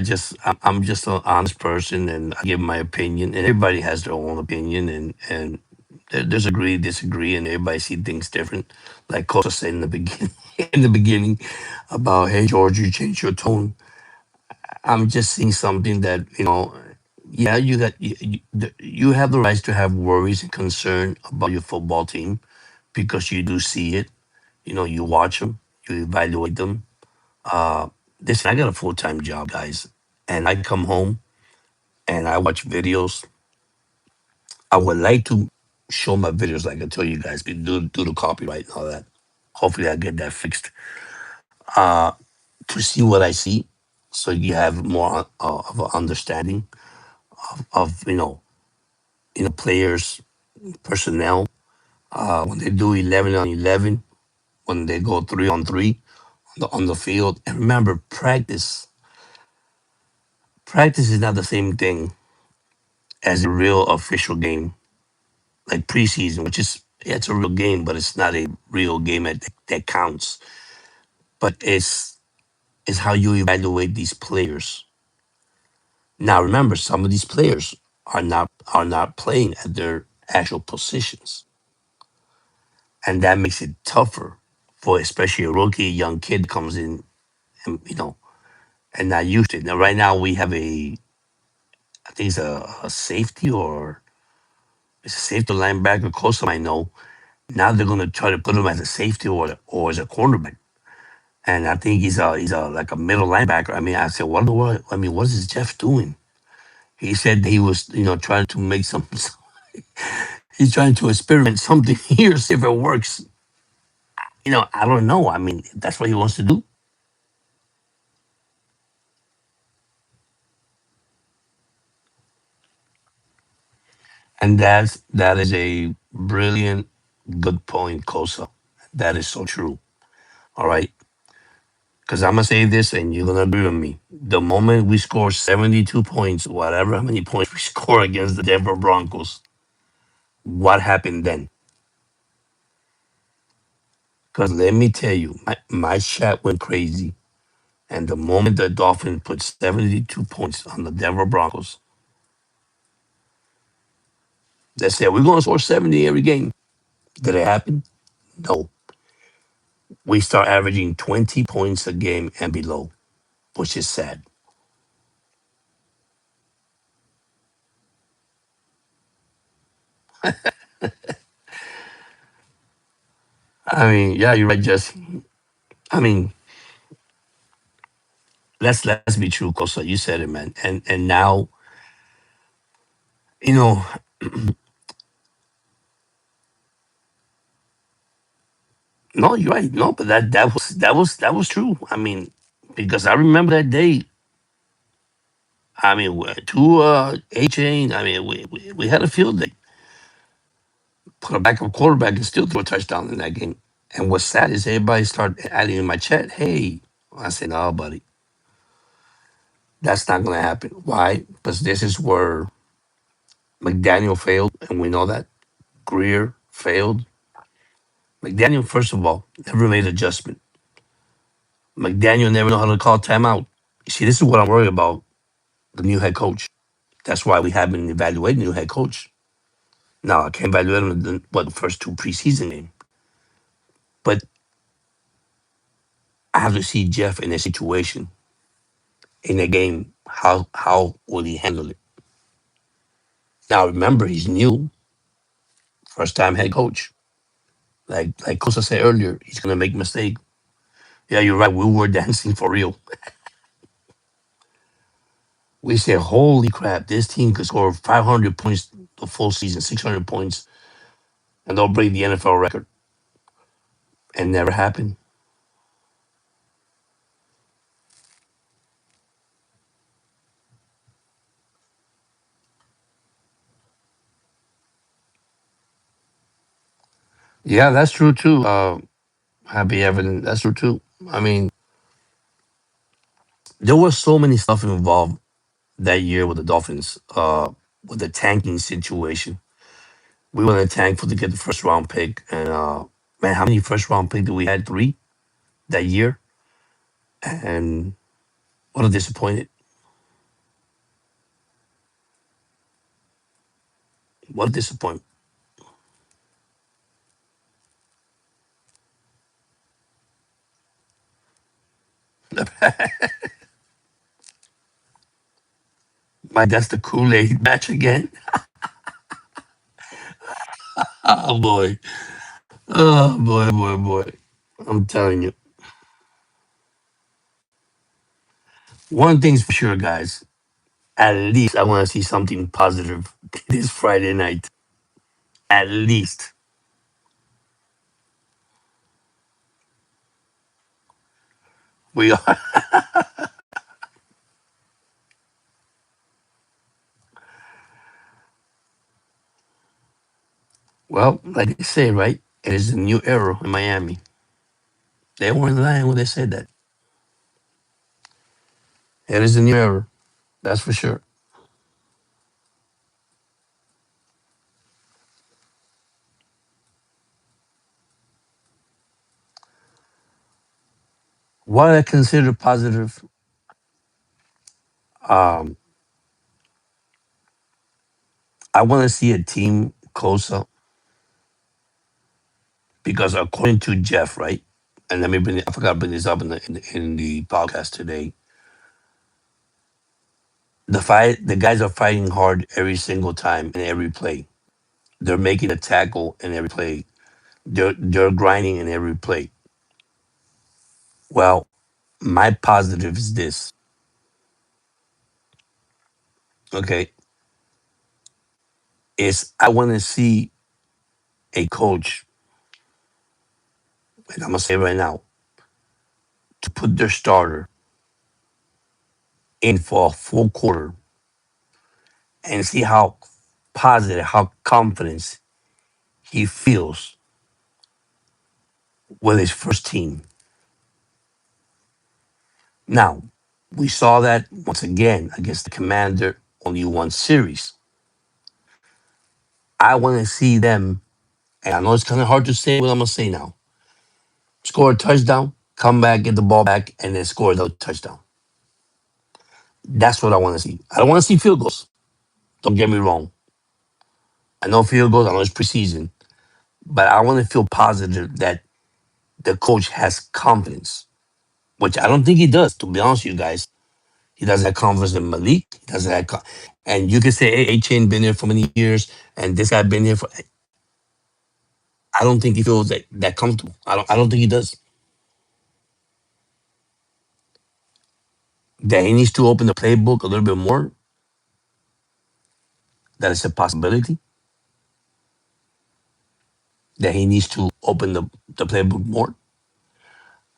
I'm just an honest person, and I give my opinion, and everybody has their own opinion, and there's agree, disagree, and everybody see things different. Like Costa said in the beginning, in the beginning, about hey George, you changed your tone. I'm just seeing something that yeah, you have the rights to have worries and concern about your football team because you do see it. You watch them, you evaluate them. Uh, Listen, I got a full time job, guys, and I come home and I watch videos. I would like to show my videos, like I tell you guys, but do the copyright and all that. Hopefully, I get that fixed uh, to see what I see, so you have more of an understanding of players, personnel. When they do 11-on-11, when they go 3-on-3 on the field, and remember, practice is not the same thing as a real official game, like preseason, which is yeah, it's a real game, but it's not a real game that counts. But it's how you evaluate these players. Now, remember, some of these players are not playing at their actual positions, and that makes it tougher for especially a rookie, young kid comes in and and not used to it. Now, right now we have I think it's a safety or it's a safety linebacker. Close to I know. Now they're gonna try to put him as a safety or as a cornerback. And I think he's a like a middle linebacker. I mean, I said, what in the world? I mean, what is Jeff doing? He said he was, trying to make some. He's trying to experiment something here, see if it works. I don't know. I mean, if that's what he wants to do, and that is a brilliant, good point, Kosa. That is so true. All right, because I'm gonna say this, and you're gonna agree with me. The moment we score 72 points, whatever how many points we score against the Denver Broncos, what happened then? Because let me tell you, my chat went crazy. And the moment the Dolphins put 72 points on the Denver Broncos, they said, we're going to score 70 every game. Did it happen? No. We start averaging 20 points a game and below, which is sad. I mean, yeah, you're right, Jesse. I mean, let's be true, Kosa. You said it, man. And now, you know, no, you're right. No, but that was true. I mean, because I remember that day. I mean, two A chain. I mean, we had a field day. Put a backup quarterback and still throw a touchdown in that game. And what's sad is everybody started adding in my chat, hey, I said, no, buddy, that's not going to happen. Why? Because this is where McDaniel failed, and we know that. Greer failed. McDaniel, first of all, never made adjustment. McDaniel never know how to call timeout. You see, this is what I'm worried about, the new head coach. That's why we haven't evaluated the new head coach. Now, I can't evaluate him in the first two preseason games. But I have to see Jeff in a situation, in a game, how will he handle it? Now, remember, he's new, first time head coach. Like Kosa said earlier, he's gonna make mistake. Yeah, you're right. We were dancing for real. We said, holy crap, this team could score 500 points the full season, 600 points, and they'll break the NFL record. And never happened. Yeah, that's true too. Happy Evan, that's true too. I mean, there was so many stuff involved that year with the Dolphins, with the tanking situation. We were in a tank for to get the first round pick, and man, how many first round pick did we had? Three that year, and what a disappointment! What a disappointment! My that's the Kool Aid match again. Oh boy! Oh boy! Boy! Boy! I'm telling you, one thing's for sure, guys. At least I want to see something positive this Friday night. At least. We are. Well, like they say, right? It is a new era in Miami. They weren't lying when they said that. It is a new era. That's for sure. What I consider positive, um, I want to see a team closer because according to Jeff, right? And let me bring. I forgot to bring this up in the podcast today. The guys are fighting hard every single time in every play. They're making a tackle in every play. They're grinding in every play. Well, my positive is this. Okay, is I want to see a coach, and I'm gonna say right now, to put their starter in for a full quarter and see how positive, how confident he feels with his first team. Now, we saw that once again against the Commander, only one series. I want to see them, and I know it's kind of hard to say what I'm gonna say now. Score a touchdown, come back, get the ball back, and then score another touchdown. That's what I want to see. I don't want to see field goals. Don't get me wrong. I know field goals. I know it's preseason, but I want to feel positive that the coach has confidence, which I don't think he does. To be honest with you guys, he doesn't have confidence in Malik. He doesn't have, and you can say, "Hey, A-Chain been here for many years, and this guy been here for." I don't think he feels that comfortable. I don't think he does. That he needs to open the playbook a little bit more. That is a possibility. That he needs to open the playbook more.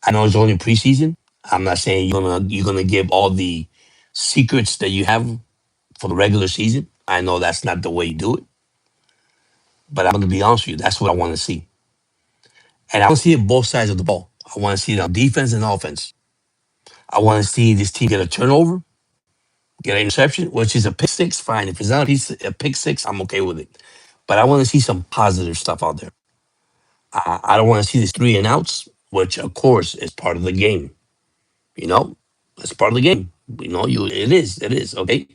I know it's only preseason. I'm not saying you're gonna give all the secrets that you have for the regular season. I know that's not the way you do it, but I'm going to be honest with you. That's what I want to see. And I want to see it both sides of the ball. I want to see it on defense and offense. I want to see this team get a turnover, get an interception, which is a pick six, fine. If it's not a pick six, I'm okay with it. But I want to see some positive stuff out there. I don't want to see these three and outs, which of course is part of the game. You know, it's part of the game. It is okay.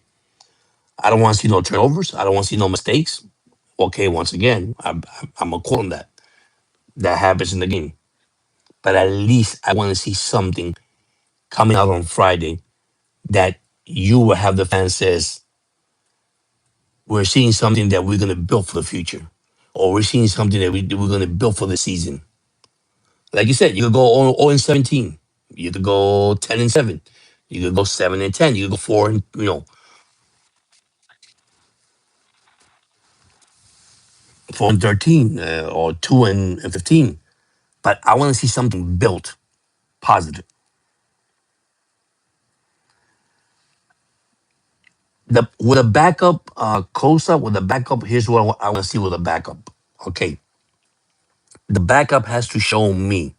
I don't want to see no turnovers. I don't want to see no mistakes. Okay, once again, I'm a quote on that. That happens in the game. But at least I want to see something coming out on Friday that you will have the fans says, we're seeing something that we're going to build for the future. Or we're seeing something that we're going to build for the season. Like you said, you could go 0 and 17. You could go 10 and 7. You could go 7 and 10. You could go 4 and, 4 and 13 or 2 and 15. But I want to see something built positive. With a backup, Kosa, with a backup, here's what I want to see with a backup. Okay. The backup has to show me,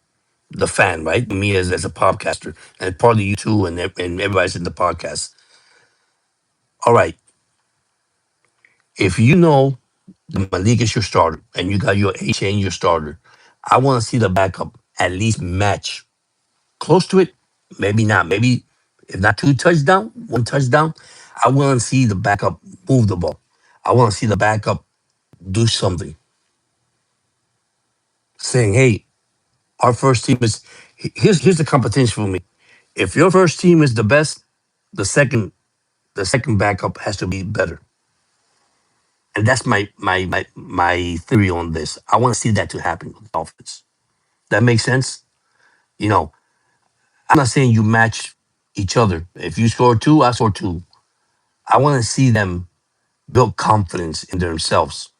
the fan, right? Me as a podcaster, and probably you too, and everybody's in the podcast. All right. If you know the Malik is your starter and you got your HA in your starter, I want to see the backup at least match close to it. Maybe not. Maybe if not two touchdown, one touchdown. I want to see the backup move the ball. I want to see the backup do something, saying, "Hey, our first team is here's the competition for me. If your first team is the best, the second backup has to be better." And that's my theory on this. I want to see that to happen with the Dolphins. That makes sense. You know, I'm not saying you match each other. If you score two, I score two. I want to see them build confidence in themselves.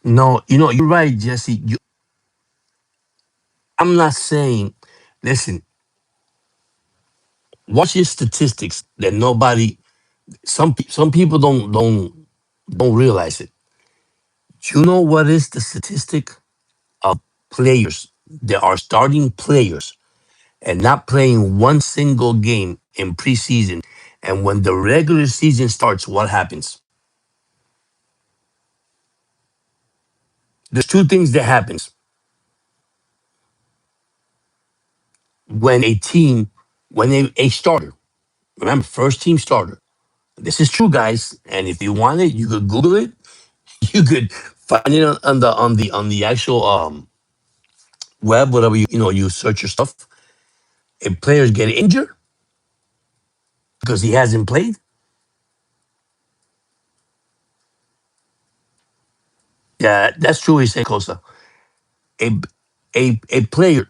No, you're right, Jesse. I'm not saying. Listen, watch your statistics that nobody. Some people don't realize it. You know what is the statistic of players that are starting players and not playing one single game in preseason, and when the regular season starts, what happens? There's two things that happens when a starter, remember, first team starter. This is true, guys, and if you want it, you could Google it. You could find it on the actual web, whatever you search your stuff. If players get injured because he hasn't played, yeah, that's true. He said Costa, a a player,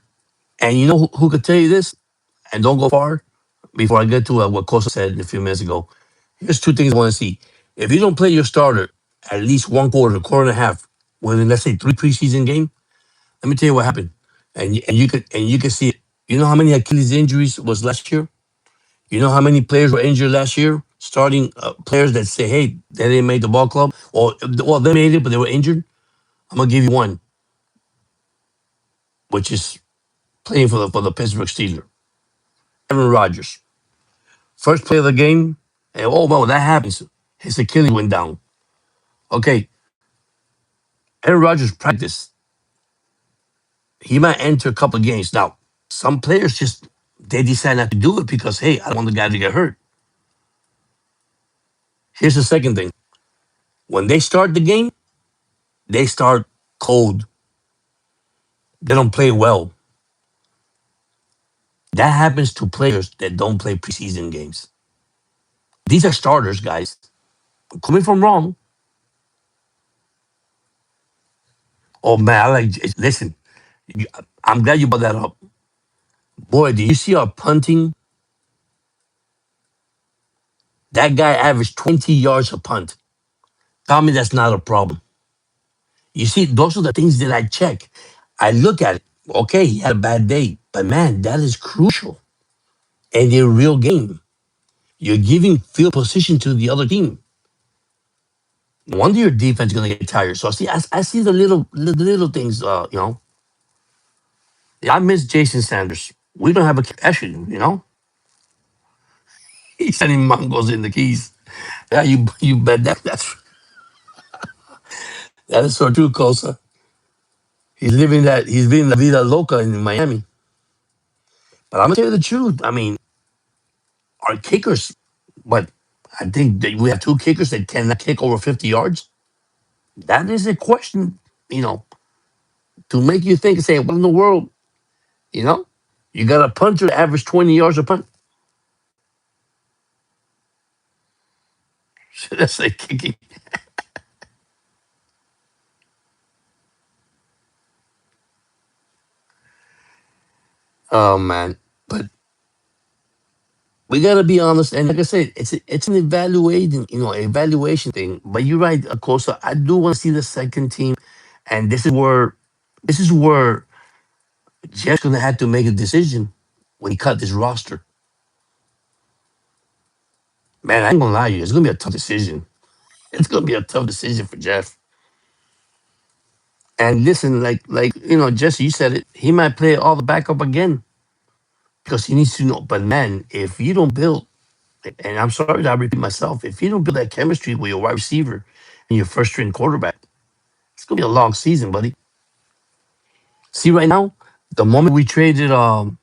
and you know who could tell you this, and don't go far before I get to what Costa said a few minutes ago. Here's two things I want to see. If you don't play your starter at least one quarter and a half, within let's say three preseason game, let me tell you what happened, and you could see it. You know how many Achilles injuries was last year? You know how many players were injured last year? Starting players that say, "Hey, they didn't make the ball club," or well, they made it, but they were injured. I'm gonna give you one, which is playing for the Pittsburgh Steelers. Aaron Rodgers, first play of the game, and oh well, that happens. His Achilles went down. Okay, Aaron Rodgers practiced. He might enter a couple of games. Now, some players just they decide not to do it because hey, I don't want the guy to get hurt. Here's the second thing: when they start the game, they start cold. They don't play well. That happens to players that don't play preseason games. These are starters, guys. Correct me if I'm wrong. Oh man, I like. Listen, you- I'm glad you brought that up. Boy, do you see our punting? That guy averaged 20 yards a punt. Tell me that's not a problem. You see, those are the things that I check. I look at it. Okay, he had a bad day, but man, that is crucial in a real game. You're giving field position to the other team. No wonder your defense is going to get tired. So I see the little things. Yeah, I miss Jason Sanders. We don't have a actually, he's sending Mongos in the keys. Yeah, you bet that is so true, Kosa. He's living la vida loca in Miami. But I'm gonna tell you the truth. I mean, our kickers, but I think that we have two kickers that cannot kick over 50 yards. That is a question, you know, to make you think and say, what in the world, you know? You got a punter that average 20 yards a punt. Should I say kicking? Oh man. But we gotta be honest, and like I said, it's an evaluation thing. But you're right, of course. I do want to see the second team, and this is where Jeff's gonna have to make a decision when he cut this roster. Man, I ain't gonna lie to you, it's gonna be a tough decision. It's gonna be a tough decision for Jeff. And listen, Jesse, you said it. He might play all the backup again because he needs to know. But man, if you don't build, and I'm sorry that I repeat myself, if you don't build that chemistry with your wide receiver and your first string quarterback, it's gonna be a long season, buddy. See, right now, the moment we traded Waddle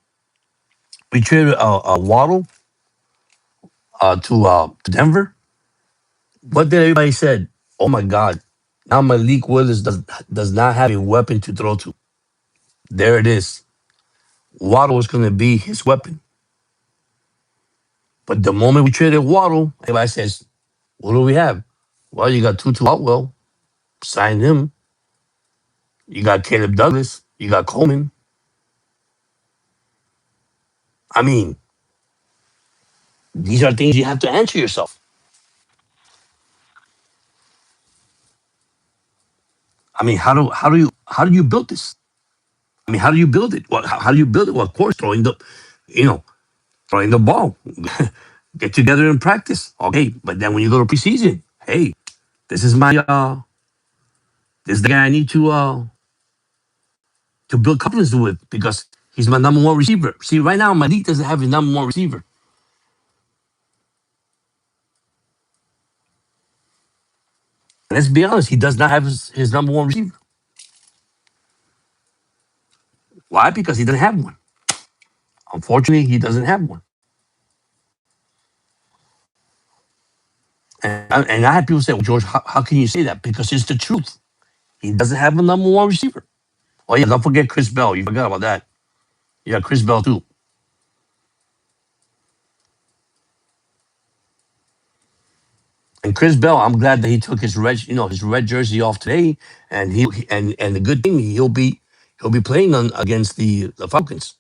to Denver, what did everybody said? Oh my God! Now Malik Willis does not have a weapon to throw to. There it is. Waddle is going to be his weapon. But the moment we traded Waddle, everybody says, "What do we have?" Well, you got Tutu Outwell, sign him. You got Caleb Douglas. You got Coleman. I mean, these are things you have to answer yourself. I mean, how do you build this? I mean, how do you build it? How do you build it? Well, of course, you know, throwing the ball. Get together and practice. Okay, but then when you go to preseason, hey, this is my this is the guy I need to build confidence with because he's my number one receiver. See, right now Malik doesn't have his number one receiver. Let's be honest, he does not have his number one receiver. Why? Because he doesn't have one. Unfortunately, he doesn't have one. And I had people say, well, George, how can you say that? Because it's the truth. He doesn't have a number one receiver. Oh yeah, don't forget Chris Bell. You forgot about that. Yeah, Chris Bell too. And Chris Bell, I'm glad that he took his red jersey off today, and and the good thing he'll be playing against the Falcons,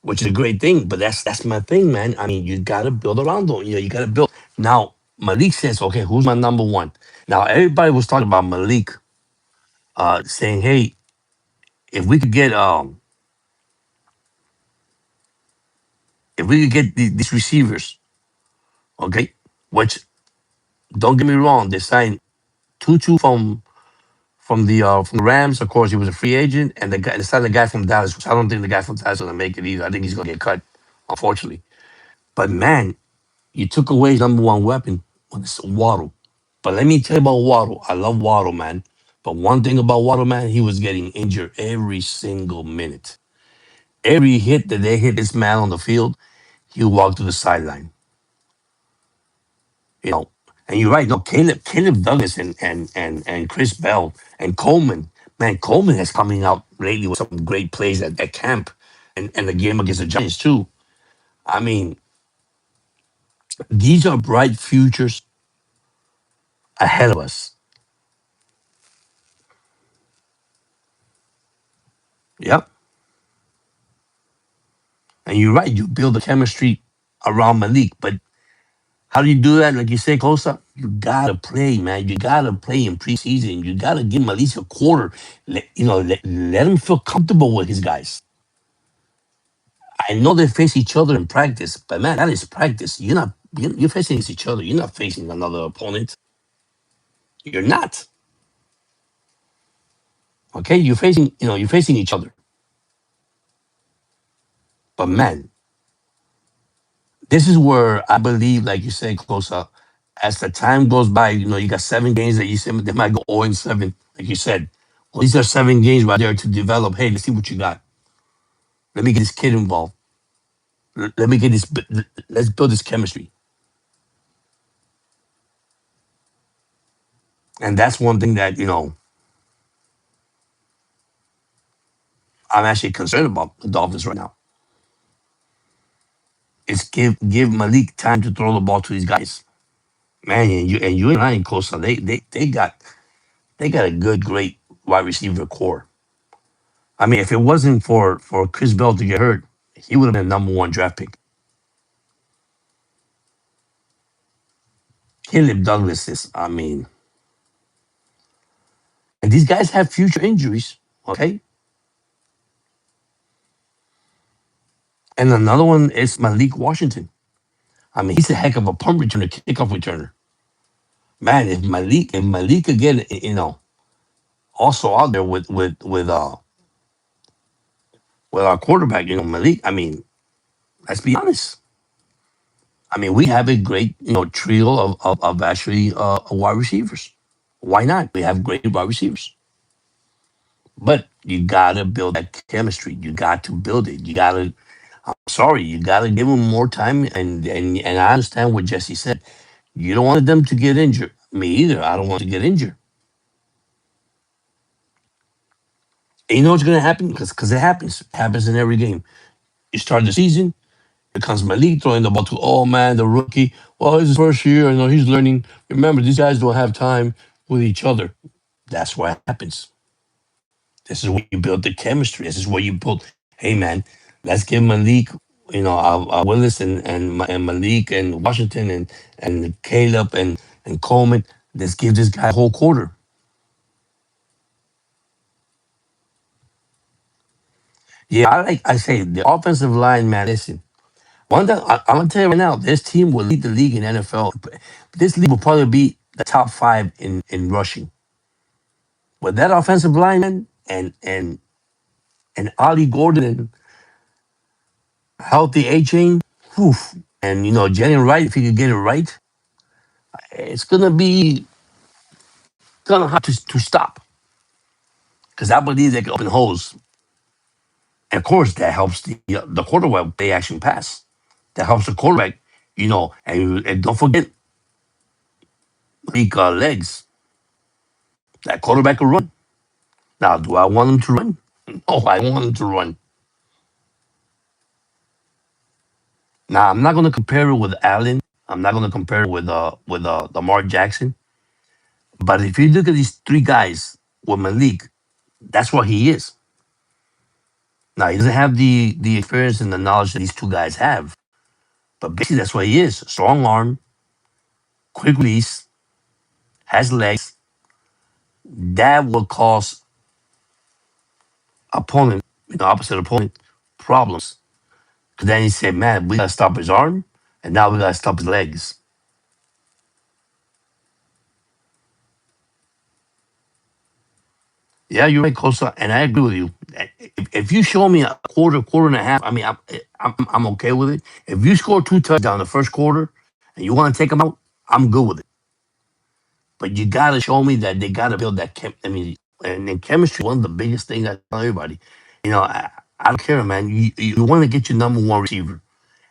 which is a great thing. But that's my thing, man. I mean, you got to build around them. You got to build. Now Malik says, okay, who's my number one? Now everybody was talking about Malik, saying, hey, if we could get these receivers, okay, which don't get me wrong, they signed Tutu from the Rams. Of course, he was a free agent, and they signed the guy from Dallas. Which I don't think the guy from Dallas is gonna make it either. I think he's gonna get cut, unfortunately. But man, you took away his number one weapon when it's Waddle. But let me tell you about Waddle. I love Waddle, man. But one thing about Waddle, man, he was getting injured every single minute. Every hit that they hit this man on the field, he walked to the sideline. You know, and you're right. No, Caleb Douglas and Chris Bell and Coleman. Man, Coleman has coming out lately with some great plays at camp and the game against the Giants too. I mean, these are bright futures ahead of us. Yep. And you're right. You build a chemistry around Malik, but How do you do that? Like you say, Kosa, you gotta play, man. You gotta play in preseason. You gotta give him at least a quarter. Let him feel comfortable with his guys. I know they face each other in practice, but man, that is practice. You're facing each other. You're not facing another opponent. You're not. Okay, you're facing each other. But man, this is where I believe, like you say, Kosa, as the time goes by, you got 7 games that you said they might go 0-7, like you said. Well, these are 7 games right there to develop. Hey, let's see what you got. Let me get this kid involved. Let me get this. Let's build this chemistry. And that's one thing that I'm actually concerned about the Dolphins right now. Is give Malik time to throw the ball to these guys, man. And you and Ryan Costa, they got a good, great wide receiver core. I mean, if it wasn't for Chris Bell to get hurt, he would have been a number 1 draft pick. Caleb Douglas is, I mean, and these guys have future injuries. Okay, and another one is Malik Washington. I mean, he's a heck of a punt returner, kickoff returner. Man, if Malik again, also out there with our quarterback, Malik. I mean, let's be honest. I mean, we have a great, trio of actually wide receivers. Why not? We have great wide receivers. But you gotta build that chemistry. You got to build it. Sorry, you gotta give them more time. And I understand what Jesse said. You don't want them to get injured. Me either. I don't want to get injured. And you know what's gonna happen? Because it happens. It happens in every game. You start the season. Here comes Malik throwing the ball to, oh man, the rookie. Well, it's his first year. He's learning. Remember, these guys don't have time with each other. That's what happens. This is where you build the chemistry. This is where you build. Hey man, let's give Malik, Willis and Malik and Washington and Caleb and Coleman. Let's give this guy a whole quarter. Yeah, I say the offensive line, man. Listen, one thing I'm gonna tell you right now, this team will lead the league in NFL. This league will probably be the top 5 in rushing. With that offensive line, man, and Ollie Gordon and healthy A chain, and Jenny Wright, if he could get it right, it's gonna be gonna have to stop because I believe they can open holes. And of course, that helps the quarterback play action pass. That helps the quarterback, and don't forget weak legs. That quarterback will run. Now, do I want him to run? No, I want him to run. Now, I'm not going to compare it with Allen. I'm not going to compare it with Lamar Jackson. But if you look at these 3 guys with Malik, that's what he is. Now, he doesn't have the experience and the knowledge that these 2 guys have. But basically, that's what he is. Strong arm, quick release, has legs. That will cause opponent, opposite opponent, problems. Because then he said, man, we got to stop his arm, and now we got to stop his legs. Yeah, you're right, Costa, and I agree with you. If you show me a quarter and a half, I mean, I'm okay with it. If you score 2 touchdowns the first quarter and you want to take them out, I'm good with it. But you got to show me that they got to build that I mean, and then chemistry, one of the biggest things I tell everybody. I don't care, man. You want to get your number 1 receiver.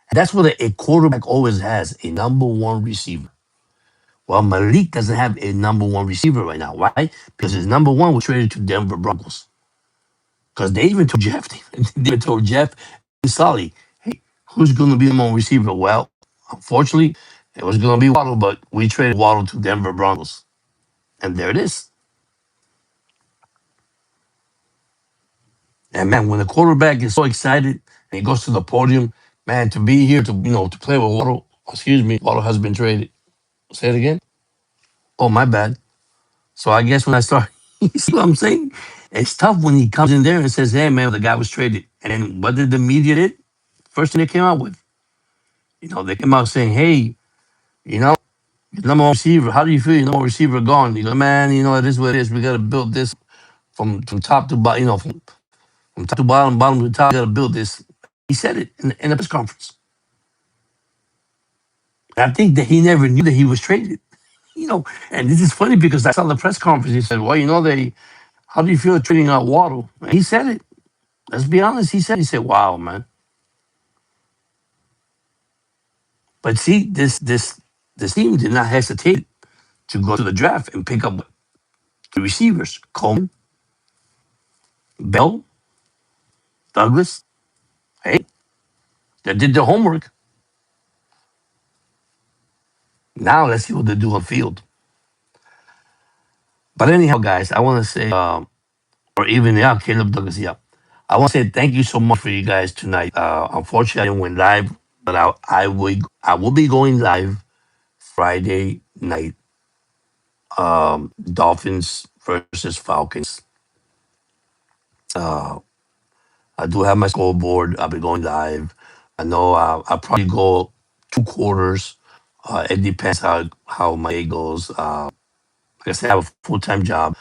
And that's what a quarterback always has, a number 1 receiver. Well, Malik doesn't have a number 1 receiver right now. Why? Because his number 1 was traded to Denver Broncos. Because they even told Jeff, they even told Jeff and Sully, hey, who's going to be the number 1 receiver? Well, unfortunately, it was going to be Waddle, but we traded Waddle to Denver Broncos. And there it is. And man, when the quarterback is so excited and he goes to the podium, man, to be here to play with Waddle, Excuse me, Waddle has been traded. Say it again. Oh, my bad. So I guess when I start, you see what I'm saying? It's tough when he comes in there and says, "Hey, man, the guy was traded." And then what did the media did? First thing they came out with, they came out saying, "Hey, you know, your number one receiver. How do you feel? Your number one receiver gone?" You go, "Man, it is what it is. We got to build this from top to bottom. From top to bottom, bottom to top. We got to build this." He said it in the press conference. And I think that he never knew that he was traded. And this is funny because I saw the press conference. He said, "Well, they. How do you feel trading out Waddle?" And he said it. Let's be honest. He said, "Wow, man." But see, this team did not hesitate to go to the draft and pick up the receivers: Coleman, Bell, Douglas. Hey, they did their homework. Now let's see what they do on field. But anyhow, guys, I want to say, or even yeah, Caleb Douglas, yeah, I want to say thank you so much for you guys tonight. Unfortunately, I didn't win live, but I will be going live Friday night. Dolphins versus Falcons. Uh, I do have my scoreboard. I'll be going live. I know I'll probably go 2 quarters. It depends how my day goes. Like I said, I have a full time job.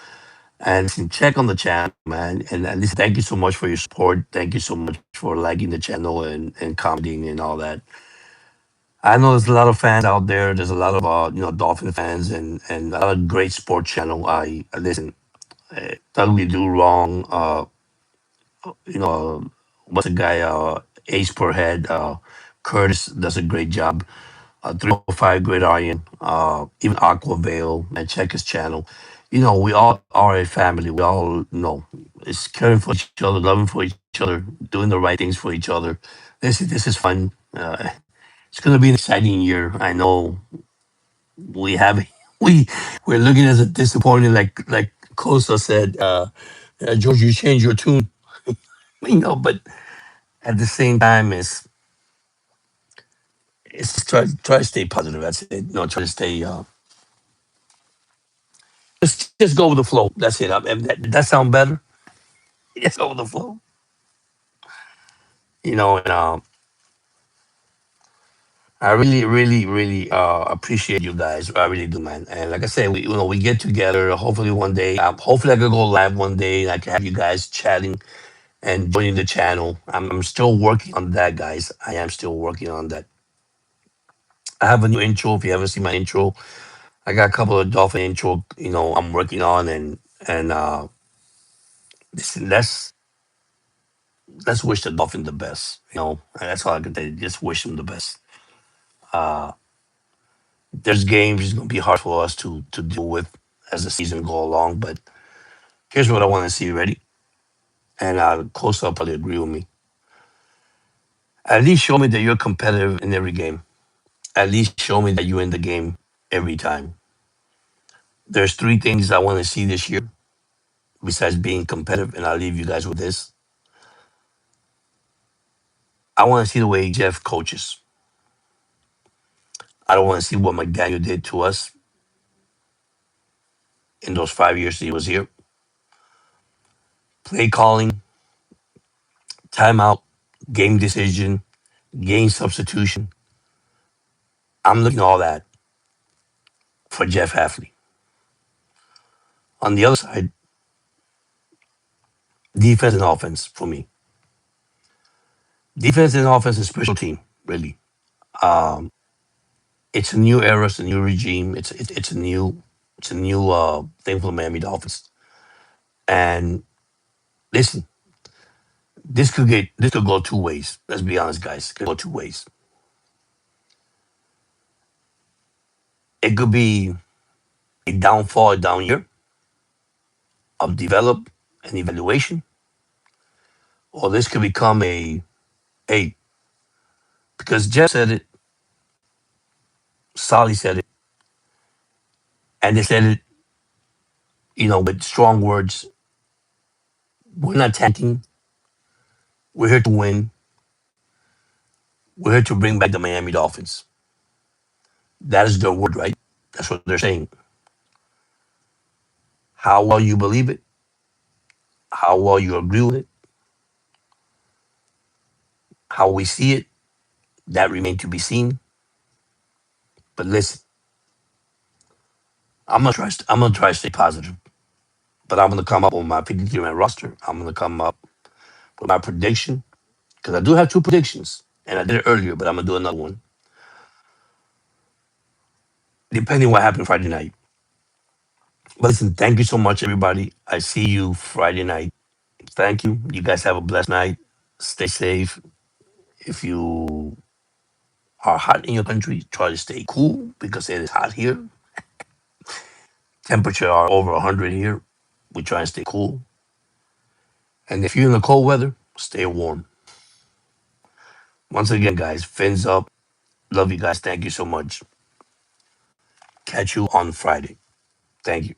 And listen, check on the channel, man. And listen, thank you so much for your support. Thank you so much for liking the channel and commenting and all that. I know there's a lot of fans out there. There's a lot of Dolphin fans and a lot of great sports channel. I listen. Nothing we do wrong. What's the guy? Ace per head. Curtis does a great job. 305 Great Iron, even Aquavale, and check his channel. We all are a family. We all it's caring for each other, loving for each other, doing the right things for each other. This is fun. It's gonna be an exciting year. I know we have we we're looking at it disappointing, like Costa said. George, you changed your tune. But at the same time, it's try to stay positive. That's it. Try to stay. Just go with the flow. That's it. That sound better. Just go with the flow. And I really, really, really appreciate you guys. I really do, man. And like I said, we get together. Hopefully one day. Hopefully I could go live one day and I can have you guys chatting and joining the channel. I'm still working on that, guys. I am still working on that. I have a new intro. If you haven't seen my intro, I got a couple of dolphin intro. I'm working on and listen. Let's wish the dolphin the best. That's all I can say. Just wish them the best. Uh, there's games it's gonna be hard for us to deal with as the season go along. But here's what I want to see. Ready? And close up probably agree with me. At least show me that you're competitive in every game. At least show me that you're in the game every time. There's 3 things I want to see this year besides being competitive, and I'll leave you guys with this. I want to see the way Jeff coaches. I don't want to see what McDaniel did to us in those 5 years he was here. Play calling, timeout, game decision, game substitution. I'm looking at all that for Jeff Hafley. On the other side, defense and offense for me. Defense and offense and special team, really. Um, it's a new era, it's a new regime, it's a new thing for the Miami Dolphins. And listen, this could go 2 ways. Let's be honest, guys. It could go 2 ways. It could be a downfall, a down year of develop and evaluation, or this could become a because Jeff said it, Solly said it, and they said it, with strong words. We're not tanking. We're here to win. We're here to bring back the Miami Dolphins. That is their word, right? That's what they're saying. How well you believe it, how well you agree with it, how we see it, that remains to be seen. But listen, I'm gonna try to stay positive. But I'm gonna come up with my 53-man roster. I'm gonna come up with my prediction because I do have two predictions, and I did it earlier, but I'm gonna do another one depending what happened Friday night. But listen, thank you so much, everybody. I see you Friday night. Thank you. You guys have a blessed night. Stay safe. If you are hot in your country, try to stay cool because it is hot here. Temperature are over 100 here. We try and stay cool. And if you're in the cold weather, stay warm. Once again, guys, fins up. Love you guys. Thank you so much. Catch you on Friday. Thank you.